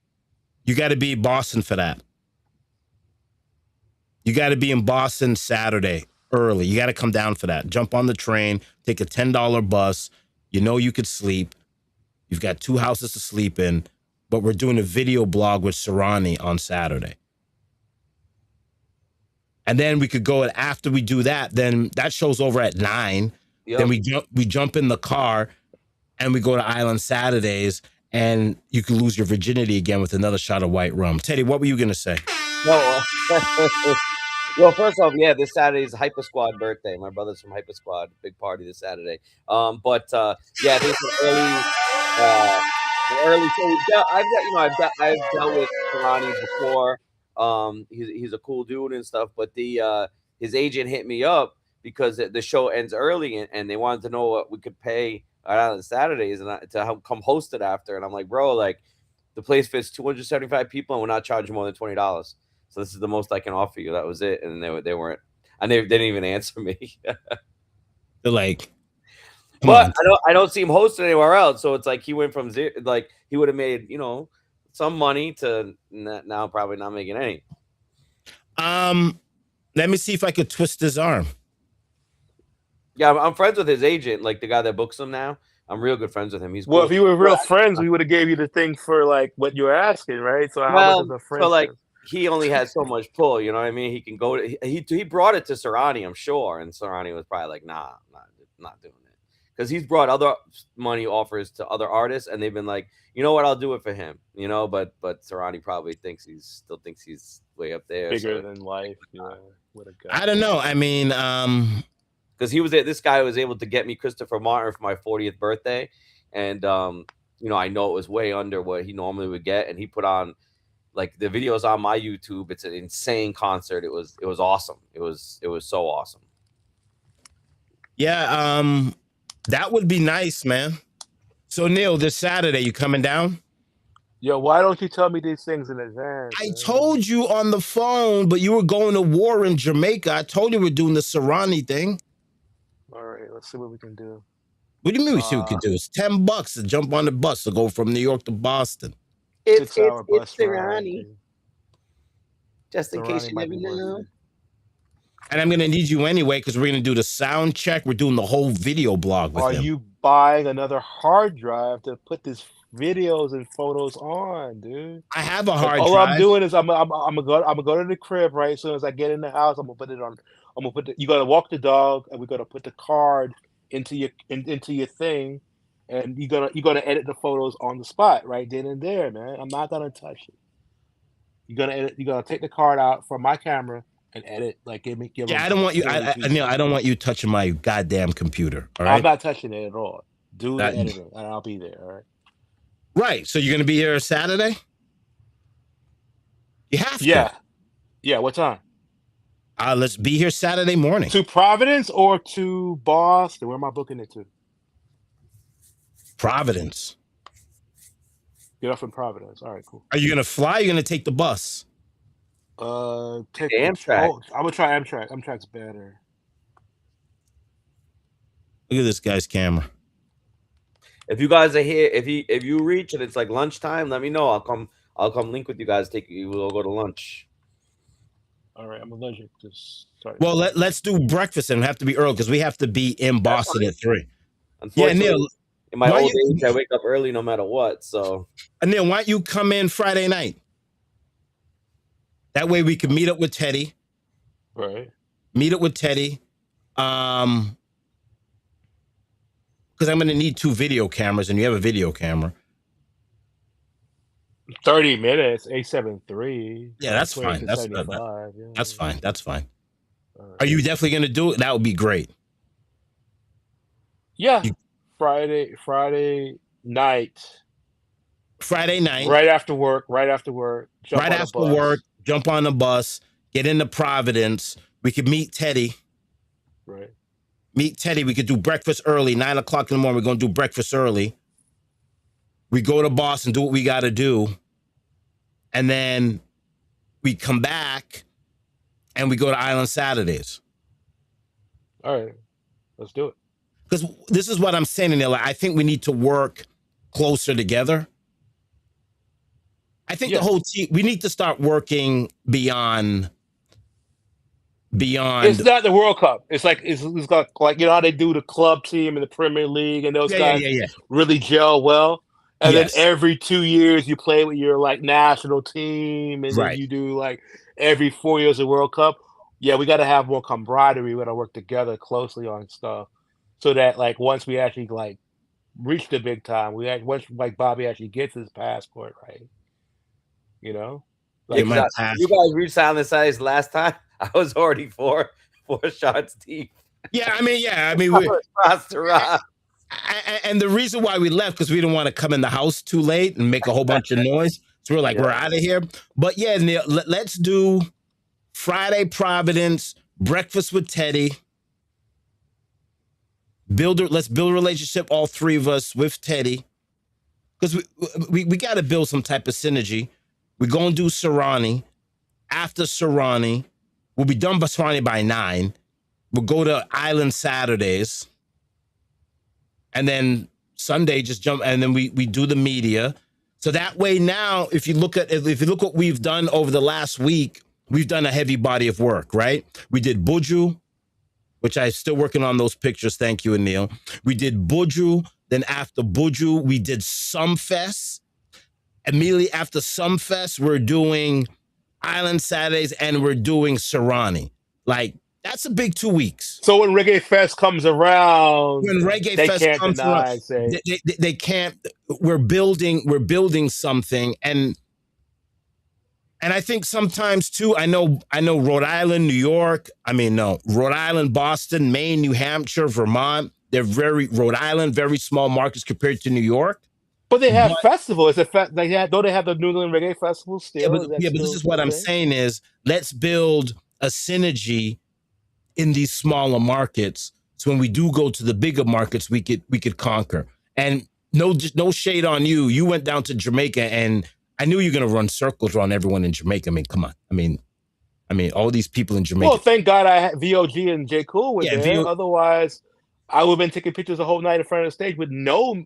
You got to be in Boston for that. You got to be in Boston Saturday early. You got to come down for that. Jump on the train, take a $10 bus. You know you could sleep. You've got 2 houses to sleep in, but we're doing a video blog with Sarani on Saturday. And then we could go after we do that, then that show's over at 9. Yep. Then we jump in the car and we go to Island Saturdays, and you can lose your virginity again with another shot of white rum. Teddy, what were you going to say? No. Well, first off, yeah, this Saturday is Hyper Squad birthday. My brother's from Hyper Squad. Big party this Saturday. But yeah, there's an early. So I've dealt with Ronnie before. He's a cool dude and stuff. But his agent hit me up because the show ends early and they wanted to know what we could pay on Saturdays to come host it after. And I'm like, bro, like the place fits 275 people and we're not charging more than $20. So this is the most I can offer you. That was it. And they weren't, and they didn't even answer me. They're like, but I don't see him hosting anywhere else. So it's like he went from zero, like he would have made, some money to now probably not making any. Let me see if I could twist his arm. Yeah, I'm friends with his agent, like the guy that books him now. I'm real good friends with him. He's Well, cool. if you were real friends, we would have gave you the thing for like what you're asking, right? So how much is a friend? So like he only had so much pull, you know what I mean? He can go to he brought it to Serrani, I'm sure, and Serrani was probably like, nah, not doing it, because he's brought other money offers to other artists, and they've been like, you know what, I'll do it for him, but Serrani probably still thinks he's way up there, bigger than life. I don't know. I mean, because this guy was able to get me Christopher Martin for my 40th birthday, and I know it was way under what he normally would get, and he put on, like, the videos on my YouTube. It's an insane concert. It was awesome. It was so awesome. Yeah, that would be nice, man. So Neil, this Saturday, you coming down? Yo, why don't you tell me these things in advance? I told you on the phone, but you were going to war in Jamaica. I told you we're doing the Serrani thing. All right, let's see what we can do. What do you mean we see what we can do? It's $10 to jump on the bus to go from New York to Boston. It's Serrani. Just in case you never know. And I'm going to need you anyway, because we're going to do the sound check. We're doing the whole video blog with him. Are you buying another hard drive to put these videos and photos on, dude? I have a hard drive. All I'm doing is I'm gonna go to the crib right as soon as I get in the house. I'm gonna put it on. You gotta walk the dog, and we're gonna put the card into your thing, and you're gonna edit the photos on the spot right then and there, man. I'm not gonna touch it. You're gonna take the card out from my camera and edit, like give I don't want you. Neil, I don't want you touching my goddamn computer. All right, I'm not touching it at all. Do the editing, and I'll be there. All right. Right. So you're gonna be here Saturday? You have to. Yeah. What time? Let's be here Saturday morning. To Providence or to Boston? Where am I booking it to? Providence. Get off in Providence. All right, cool. Are you gonna fly? Or are you gonna take the bus? Take Amtrak. I'm gonna try Amtrak. Amtrak's better. Look at this guy's camera. If you guys are here, if you reach and it's like lunchtime, let me know. I'll come link with you guys. We'll go to lunch. All right, I'm allergic to start. Well, let's do breakfast and have to be early because we have to be in Boston at 3. Yeah, Neil. In my old age, I wake up early no matter what. So, Neil, why don't you come in Friday night? That way we can meet up with Teddy. Right. Meet up with Teddy. Because I'm going to need 2 video cameras, and you have a video camera. 30 minutes, 873. Yeah, that's fine. That's fine. That's fine. Right. Are you definitely going to do it? That would be great. Yeah. Friday night. Friday night. Right after work. Jump on the bus. Get into Providence. We could meet Teddy. Right. Meet Teddy. We could do breakfast early. 9 o'clock in the morning. We're going to do breakfast early. We go to Boston, do what we got to do. And then we come back and we go to Island Saturdays. All right. Let's do it. Because this is what I'm saying, Neil. I think we need to work closer together. I think the whole team, we need to start working beyond. It's not the World Cup. It's like how they do the club team in the Premier League, and those guys really gel well. And then every 2 years you play with your like national team, and then you do like every 4 years a World Cup. Yeah, we got to have more camaraderie. We got to work together closely on stuff, so that like once we actually like reach the big time, once like Bobby actually gets his passport, right? You know, like you guys reached Island Saturdays last time. I was already four shots deep. I mean, And the reason why we left because we didn't want to come in the house too late and make a whole bunch of noise. So we're like, we're out of here. But yeah, Neil, let's do Friday Providence, breakfast with Teddy. Let's build a relationship, all three of us with Teddy. Because we got to build some type of synergy. We're going to do Serrani. After Serrani, we'll be done by Serrani by 9. We'll go to Island Saturdays. And then Sunday just jump, and then we do the media. So that way now, if you look what we've done over the last week, we've done a heavy body of work, right? We did Buju, which I'm still working on those pictures. Thank you, Anil. We did Buju. Then after Buju, we did Sumfest. Immediately after Sumfest, we're doing Island Saturdays and we're doing Serrani. Like, that's a big 2 weeks. So when Reggae Fest comes around, when Reggae they Fest can't comes deny, around, say they can't. We're building something, and I think sometimes too. I know Rhode Island, New York. Rhode Island, Boston, Maine, New Hampshire, Vermont. They're Rhode Island, very small markets compared to New York. But they have festivals. Don't they have the New England Reggae Festival still? But this is what I'm saying is let's build a synergy in these smaller markets. So when we do go to the bigger markets, we could conquer. And no shade on you. You went down to Jamaica, and I knew you're gonna run circles around everyone in Jamaica. I mean, come on. I mean, all these people in Jamaica. Well, thank God I had VOG and J. Cool were there. Otherwise, I would have been taking pictures the whole night in front of the stage with no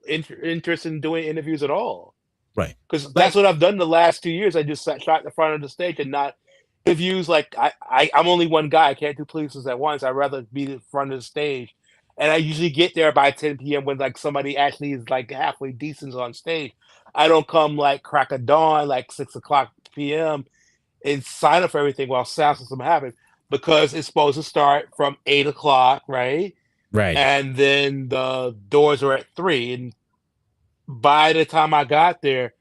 interest in doing interviews at all. Right. Because that's what I've done the last 2 years. I just shot in the front of the stage and not interviews. Like I'm only one guy. I can't do places at once. I'd rather be in front of the stage. And I usually get there by 10 p.m. when somebody actually is halfway decent on stage. I don't come crack of dawn, 6 o'clock p.m. and sign up for everything while sound system happens, because it's supposed to start from 8 o'clock, right? Right. And then the doors are at 3. And by the time I got there,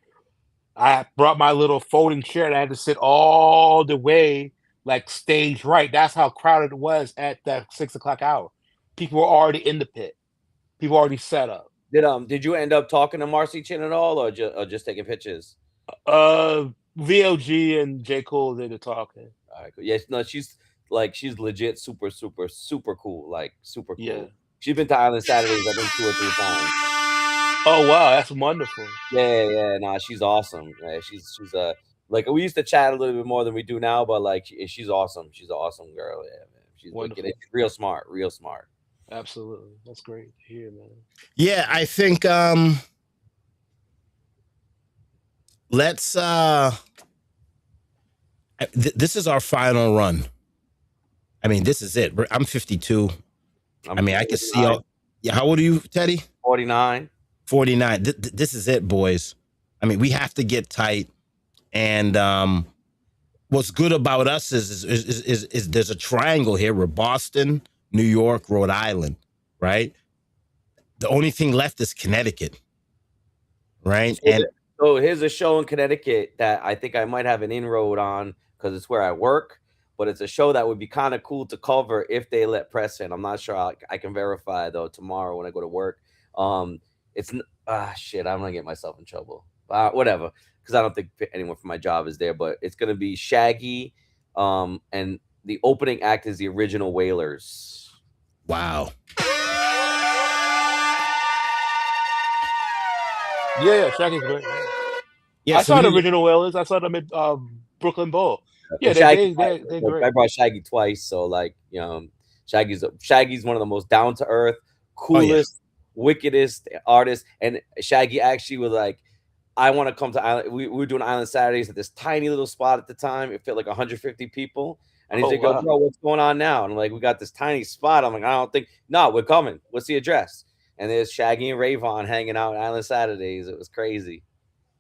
I brought my little folding chair and I had to sit all the way stage right. That's how crowded it was at that 6 o'clock hour. People were already in the pit. People already set up. Did you end up talking to Marcy Chin at all, or just taking pictures? VOG and J. Cole did the talking. All right, cool. Yeah, no, she's legit super, super, super cool. Super cool. Yeah. She's been to Island Saturdays, I think 2 or 3 times. Oh wow, that's wonderful. Yeah. Nah, she's awesome. Yeah, she's we used to chat a little bit more than we do now, but she's awesome. She's an awesome girl. Yeah, man. She's wicked. Real smart. Absolutely. That's great to hear, man. Yeah, I think let's this is our final run. I mean, this is it. I'm 52. I can see all. Yeah, how old are you, Teddy? 49. 49. This is it, boys. I mean, we have to get tight. And what's good about us is there's a triangle here. We're Boston, New York, Rhode Island, right? The only thing left is Connecticut, right? So here's a show in Connecticut that I think I might have an inroad on because it's where I work, but it's a show that would be kind of cool to cover if they let press in. I'm not sure. I can verify though tomorrow when I go to work. It's shit. I'm gonna get myself in trouble. Whatever, because I don't think anyone from my job is there. But it's gonna be Shaggy, and the opening act is the original Wailers. Wow. Yeah, Shaggy's great. Yeah, I saw the original Wailers. I saw them at Brooklyn Bowl. Yeah, they're great. I brought Shaggy twice, so Shaggy's one of the most down to earth, coolest, wickedest artists. And Shaggy actually was like, I want to come to Island. We were doing Island Saturdays at this tiny little spot at the time. It fit 150 people. And he's like, wow. Bro, what's going on now? And I'm like, we got this tiny spot. I'm like, I don't think, no, we're coming. What's the address? And there's Shaggy and Rayvon hanging out on Island Saturdays. It was crazy.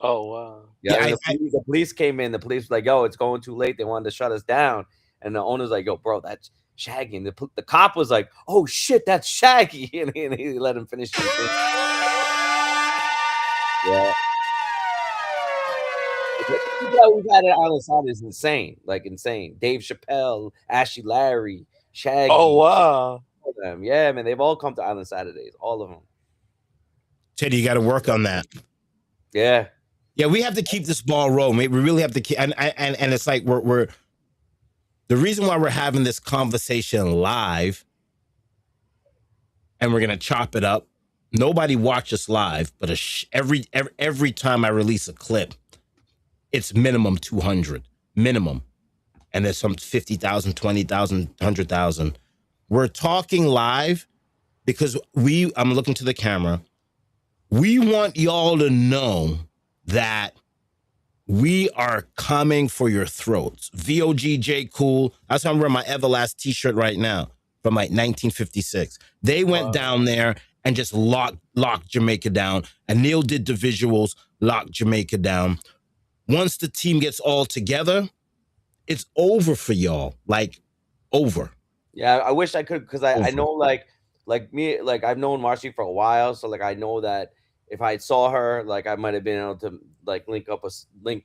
Oh, wow. Yeah, the police came in. The police were like, yo, it's going too late. They wanted to shut us down. And the owner's like, yo, bro, that's Shaggy. And the cop was like, oh, shit, that's Shaggy. And he let him finish his thing. Yeah. We've had it on the side is insane. Insane. Dave Chappelle, Ashley Larry, Shaggy. Oh, wow. of them. Yeah, man, they've all come to Island Saturdays, all of them. Teddy, you got to work on that. Yeah. Yeah, we have to keep this ball rolling. We really have to keep, and it's like we're the reason why we're having this conversation live, and we're gonna chop it up. Nobody watch us live, but every time I release a clip, it's minimum 200 minimum, and there's some 50,000, 20,000, 100,000. We're talking live because I'm looking to the camera. We want y'all to know that we are coming for your throats. VOGJ Cool. That's why I'm wearing my Everlast t-shirt right now from like 1956. They went down there and just locked Jamaica down. And Neil did the visuals, locked Jamaica down. Once the team gets all together, it's over for y'all. Like, over. Yeah, I wish I could, because I know like me, like I've known Marcy for a while, so like I know that if I saw her, like I might have been able to like link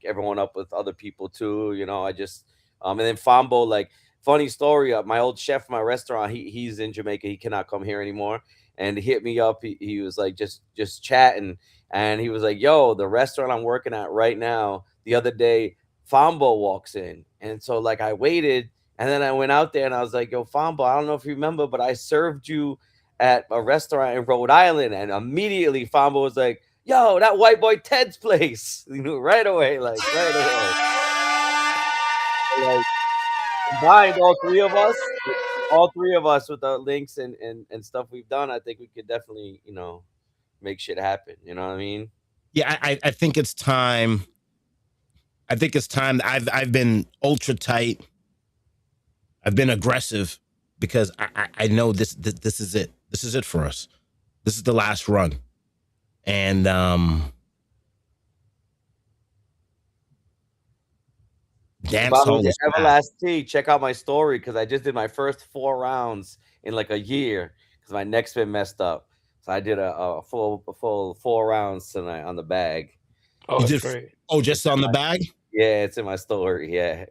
everyone up with other people too. You know, I just and then Fambo, like funny story, my old chef from my restaurant, he's in Jamaica, he cannot come here anymore, and he hit me up. He was like just chatting, and he was like, "Yo, the restaurant I'm working at right now, the other day, Fambo walks in," and so like I waited. And then I went out there and I was like, "Yo, Fambo, I don't know if you remember, but I served you at a restaurant in Rhode Island." And immediately Fambo was like, "Yo, that white boy Ted's place." You know, right away. Like combined all three of us with the links and stuff we've done, I think we could definitely, you know, make shit happen. You know what I mean? Yeah, I think it's time. I think it's time. I've been ultra tight. I've been aggressive because I know this is it. This is it for us. This is the last run. And dancehall is Everlast. Check out my story, because I just did my first 4 rounds in like a year because my neck's been messed up. So I did a full 4 rounds tonight on the bag. Oh, that's great. Oh, just on the bag? Yeah, it's in my story. Yeah.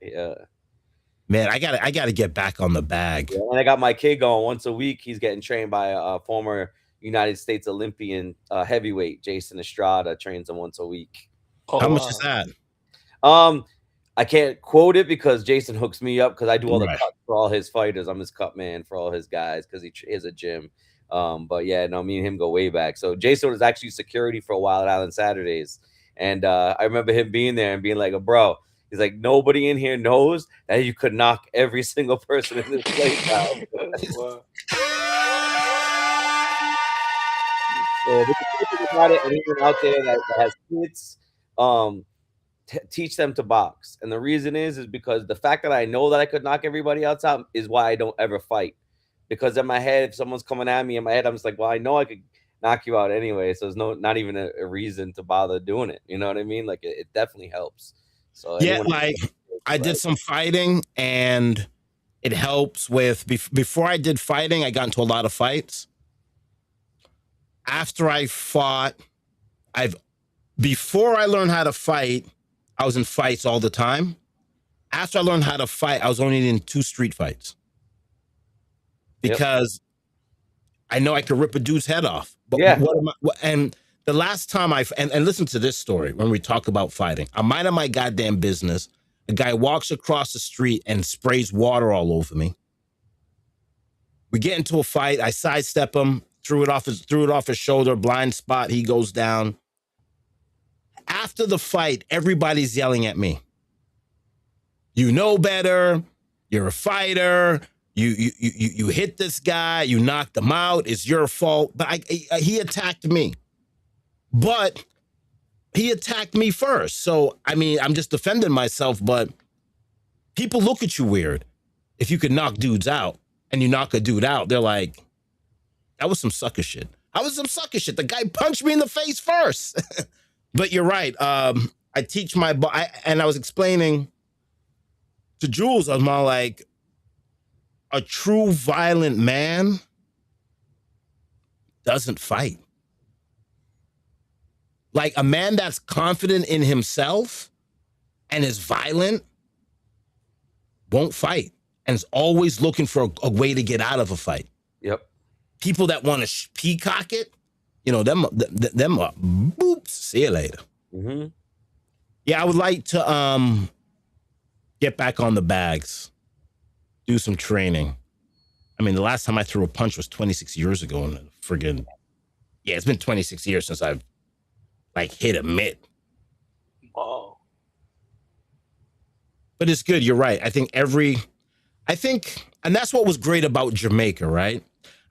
Man, I gotta get back on the bag. Yeah, and I got my kid going once a week. He's getting trained by a former United States Olympian heavyweight, Jason Estrada. Trains him once a week. Oh, how much is that? I can't quote it because Jason hooks me up, because I do all the cuts for all his fighters. I'm his cut man for all his guys because he has a gym. But yeah, no, me and him go way back. So Jason was actually security for a while at Island Saturdays, and I remember him being there and being like, "Bro." He's like, "Nobody in here knows that you could knock every single person in this place out." So about it, anyone out there that has kids, teach them to box. And the reason is because the fact that I know that I could knock everybody else out is why I don't ever fight. Because in my head, if someone's coming at me in my head, I'm just like, well, I know I could knock you out anyway. So there's not even a reason to bother doing it. You know what I mean? Like it definitely helps. So yeah, like I did some fighting, and it helps with before I did fighting, I got into a lot of fights. After I fought, before I learned how to fight, I was in fights all the time. After I learned how to fight, I was only in 2 street fights. Because I know I could rip a dude's head off. But and the last time and listen to this story when we talk about fighting. I'm minding my goddamn business. A guy walks across the street and sprays water all over me. We get into a fight. I sidestep him, threw it off his shoulder, blind spot. He goes down. After the fight, everybody's yelling at me. You know better. You're a fighter. You hit this guy. You knocked him out. It's your fault. But he attacked me. But he attacked me first. So, I mean, I'm just defending myself, but people look at you weird. If you could knock dudes out and you knock a dude out, they're like, that was some sucker shit. I was some sucker shit. The guy punched me in the face first. But you're right. I teach and I was explaining to Jules, I was more like, a true violent man doesn't fight. Like a man that's confident in himself and is violent won't fight and is always looking for a way to get out of a fight. Yep. people that want to peacock it, them boops. See you later. Mm-hmm. Yeah, I would like to get back on the bags, do some training. I mean, the last time I threw a punch was 26 years ago, and friggin' it's been 26 years since I've hit a mitt. Oh. But it's good. You're right. I think, and that's what was great about Jamaica, right?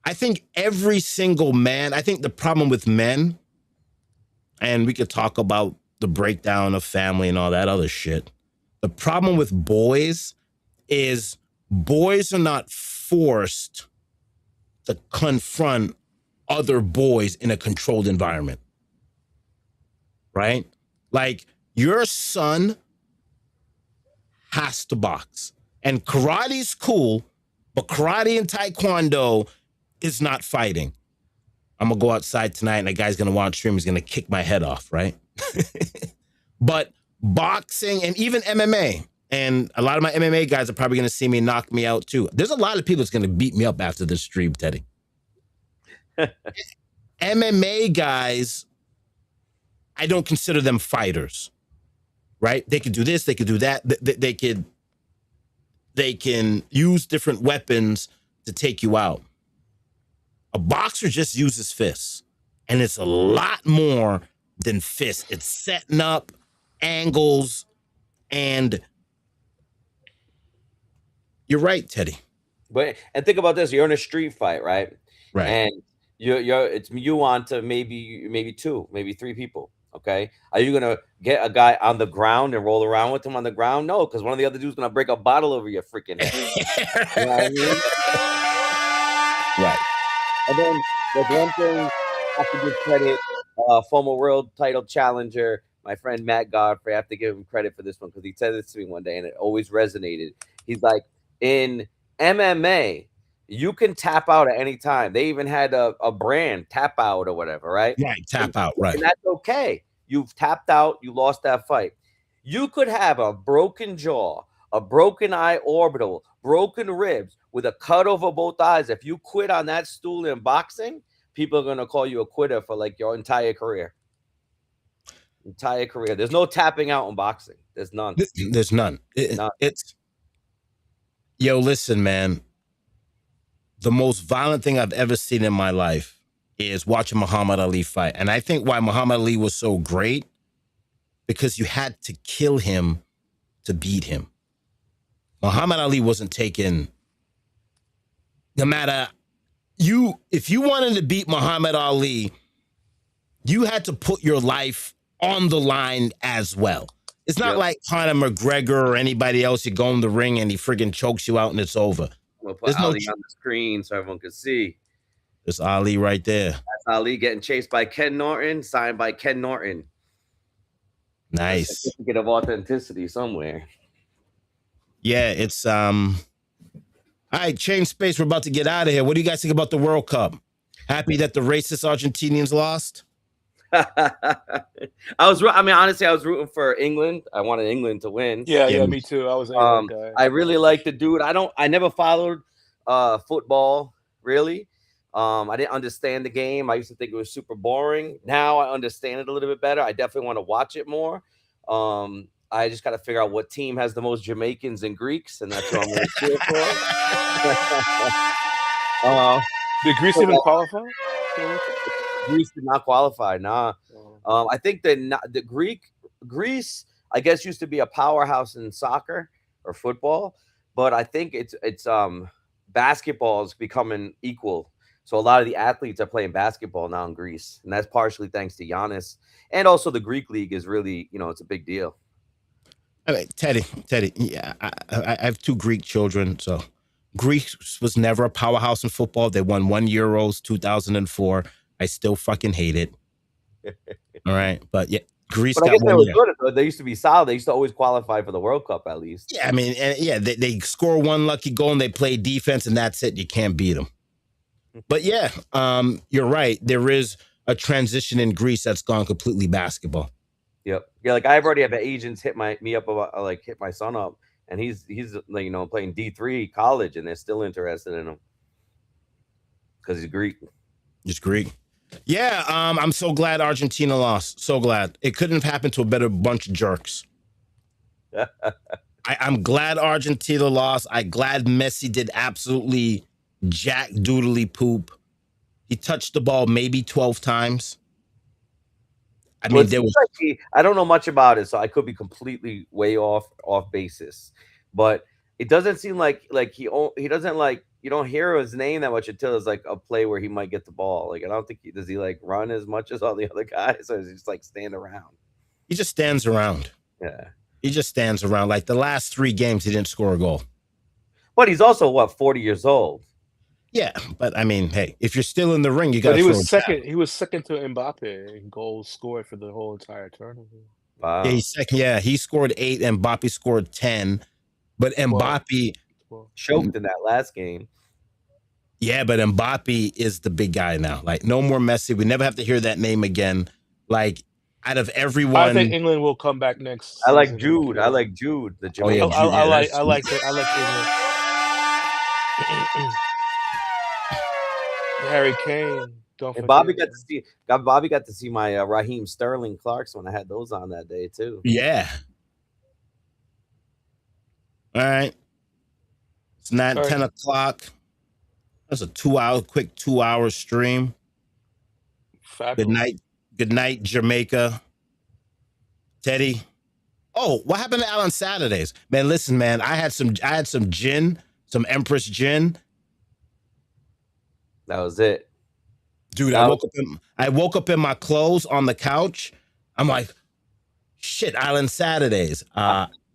I think every single man, I think the problem with men, and we could talk about the breakdown of family and all that other shit. The problem with boys is boys are not forced to confront other boys in a controlled environment, right? Like, your son has to box. And karate's cool, but karate and taekwondo is not fighting. I'm going to go outside tonight and a guy's going to watch stream. He's going to kick my head off, right? But boxing and even MMA, and a lot of my MMA guys are probably going to see me knock me out too. There's a lot of people that's going to beat me up after this stream, Teddy. MMA guys, I don't consider them fighters, right? They could do this, they could do that. They can use different weapons to take you out. A boxer just uses fists, and it's a lot more than fists. It's setting up angles, and you're right, Teddy. And think about this: you're in a street fight, right? Right. And it's you on to maybe 2, maybe 3 people. Okay, are you gonna get a guy on the ground and roll around with him on the ground? No, because one of the other dudes gonna break a bottle over your freaking head. You know what I mean? Right. And then there's one thing I have to give credit, former world title challenger, my friend Matt Godfrey. I have to give him credit for this one because he said this to me one day and it always resonated. He's like, in MMA, you can tap out at any time. They even had a brand, tap out or whatever, right? Right, tap out, right. And that's okay. You've tapped out, you lost that fight. You could have a broken jaw, a broken eye orbital, broken ribs with a cut over both eyes. If you quit on that stool in boxing, people are going to call you a quitter for like your entire career. There's no tapping out in boxing. There's none. There's none. It's, yo, listen, man. The most violent thing I've ever seen in my life is watching Muhammad Ali fight. And I think why Muhammad Ali was so great, because you had to kill him to beat him. Muhammad Ali wasn't taking, no matter if you wanted to beat Muhammad Ali, you had to put your life on the line as well. It's not like Conor McGregor or anybody else. You go in the ring and he friggin' chokes you out and it's over. We'll put Ali on the screen so everyone can see. There's Ali right there. That's Ali getting chased by Ken Norton, signed by Ken Norton. Nice. A certificate of authenticity somewhere. Yeah, it's all right, change space. We're about to get out of here. What do you guys think about the World Cup? Happy that the racist Argentinians lost? Honestly, I was rooting for England. I wanted England to win. Yeah, me too. I was an England guy. I really like the dude. I never followed football really. I didn't understand the game. I used to think it was super boring. Now I understand it a little bit better. I definitely want to watch it more. I just got to figure out what team has the most Jamaicans and Greeks, and that's what I'm going to cheer for. Did Greece even qualify? Greece did not qualify. Nah. I think the Greece, I guess, used to be a powerhouse in soccer or football, but I think it's basketball is becoming equal. So a lot of the athletes are playing basketball now in Greece, and that's partially thanks to Giannis, and also the Greek league is really, it's a big deal. I mean, Teddy, yeah, I have 2 Greek children, so Greece was never a powerhouse in football. They won 1 Euros, 2004. I still fucking hate it. All right, but yeah, Greece. But I guess they were good. They used to be solid. They used to always qualify for the World Cup at least. Yeah, I mean, they score 1 lucky goal and they play defense, and that's it. You can't beat them. But yeah, you're right. There is a transition in Greece that's gone completely basketball. Yep. Yeah, like I've already had agents hit me up about hit my son up, and he's playing D3 college, and they're still interested in him. because he's Greek. Just Greek. Yeah, I'm so glad Argentina lost. So glad. It couldn't have happened to a better bunch of jerks. I'm glad Argentina lost. I'm glad Messi did absolutely jack doodly poop. He touched the ball maybe 12 times. I mean, there was. Like I don't know much about it, so I could be completely way off basis. But it doesn't seem like he doesn't like, you don't hear his name that much until it's like a play where he might get the ball. Like I don't think does he like run as much as all the other guys, or does he just like stand around? He just stands around. Yeah. He just stands around. Like the last 3 games, he didn't score a goal. But he's also 40 years old. Yeah, but I mean, hey, if you're still in the ring, you got to. But he was second. He was second to Mbappe in goals scored for the whole entire tournament. Wow. Yeah, he's second. Yeah, he scored 8, and Mbappe scored 10. But Mbappe choked in that last game. Yeah, but Mbappe is the big guy now. Like, no more Messi. We never have to hear that name again. Like, out of everyone, I think England will come back next. I like Jude. I like Jude. The Jamaican. Oh, yeah, I like England. Harry Kane. Don't forget. Bobby got to see my Raheem Sterling Clarks when I had those on that day too. Yeah. All right. It's 10 o'clock. That's a quick 2-hour stream. Fabulous. Good night, Jamaica. Teddy. Oh, what happened to Alan Saturdays? Man, listen, man. I had some gin, some Empress gin. That was it. Dude, I woke up in my clothes on the couch. I'm like, shit, Island Saturdays.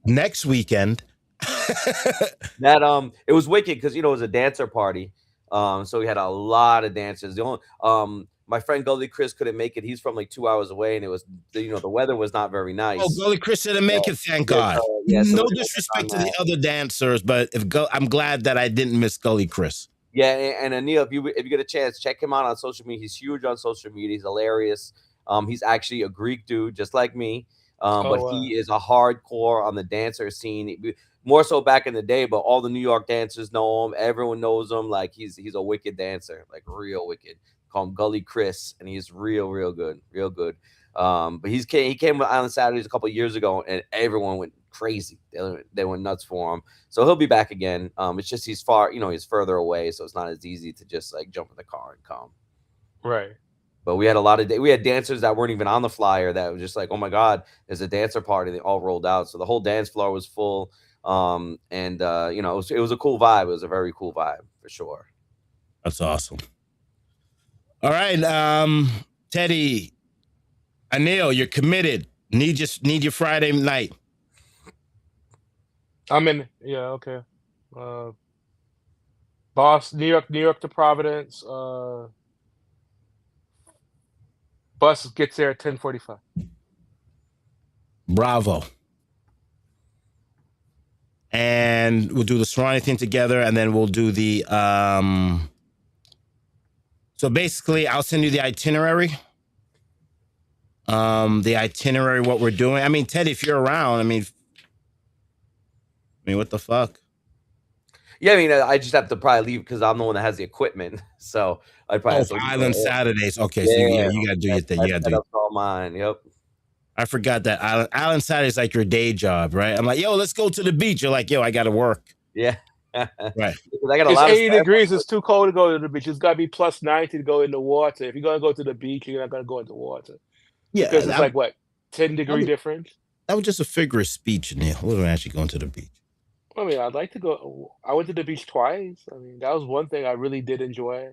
Next weekend. That it was wicked because it was a dancer party. So we had a lot of dancers. The only my friend Gully Chris couldn't make it. He's from like 2 hours away, and it was the weather was not very nice. Oh, Gully Chris didn't make it, thank God. So no disrespect to the other dancers, but I'm glad that I didn't miss Gully Chris. Yeah, and Anil, if you get a chance, check him out on social media. He's huge on social media. He's hilarious. He's actually a Greek dude, just like me. He is a hardcore on the dancer scene. More so back in the day, but all the New York dancers know him. Everyone knows him. Like he's a wicked dancer, like real wicked. Call him Gully Chris, and he's real good. But he came with Island Saturdays a couple of years ago, and everyone went crazy. They went nuts for him. So he'll be back again. It's just he's he's further away, so it's not as easy to just like jump in the car and come. Right. But we had we had dancers that weren't even on the flyer that were just like, oh my God, there's a dancer party. They all rolled out, so the whole dance floor was full. It was a cool vibe. It was a very cool vibe for sure. That's awesome. All right, Teddy, Anil, you're committed. Need your Friday night. I'm in. Yeah, okay. Boss, New York to Providence. Bus gets there at 10:45. Bravo. And we'll do the Serrani thing together, and then we'll do the so basically I'll send you the itinerary. What we're doing. I mean, Teddy, if you're around, I mean, what the fuck? Yeah, I mean, I just have to probably leave because I'm the one that has the equipment. So I probably Island Saturdays. Okay, so you gotta do your thing. You gotta do. That's all mine. Yep. I forgot that Island Saturdays like your day job, right? I'm like, yo, let's go to the beach. You're like, yo, I gotta work. Yeah. Right. I got it's 80 degrees. It's too cold to go to the beach. It's got to be plus 90 to go in the water. If you're going to go to the beach, you're not going to go into water. Yeah. Because it's like, what, 10-degree difference? That was just a figure of speech, Neil. I wasn't actually going to the beach. I mean, I'd like to go. I went to the beach twice. I mean, that was one thing I really did enjoy.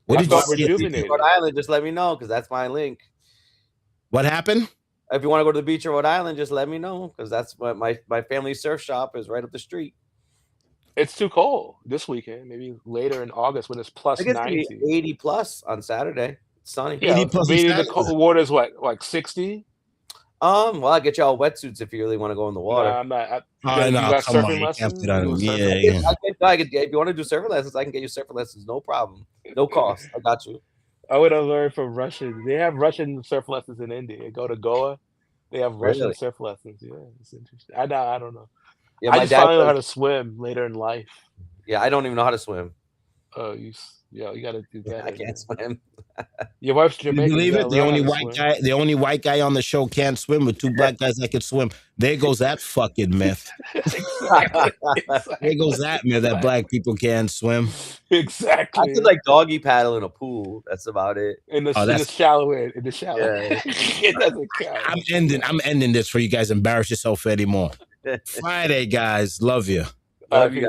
What did you see rejuvenated. Rhode Island, just let me know because that's my link. What happened? If you want to go to the beach in Rhode Island, just let me know because that's what my family surf shop is right up the street. It's too cold this weekend. Maybe later in August when it's plus 90. 80 plus on Saturday. It's sunny. Yeah, 80 plus. Meaning the cold water is what, like 60? Well, I'll get you all wetsuits if you really want to go in the water. Nah, I'm not. You got surfing lessons? If you want to do surfing lessons, I can get you surfing lessons. No problem. No cost. I got you. I would have learned from Russians. They have Russian surf lessons in India. You go to Goa, they have Russian surf lessons. Yeah, it's interesting. I don't know. Yeah, I just finally learned how to swim later in life. Yeah, I don't even know how to swim. you gotta do I better. can't swim. Your wife's You Jamaican. believe You it? gotta The learn only how to white swim. guy, the only white guy on the show can't swim with two black guys that can swim. There goes that fucking myth. Exactly. There goes that myth that black people can't swim. Exactly. I could like doggy paddle in a pool. That's about it. in the that's- shallow end. In the shallow. Yeah. It doesn't count. I'm ending this for you guys. Embarrass yourself anymore. Friday, guys. Love you. Love you guys.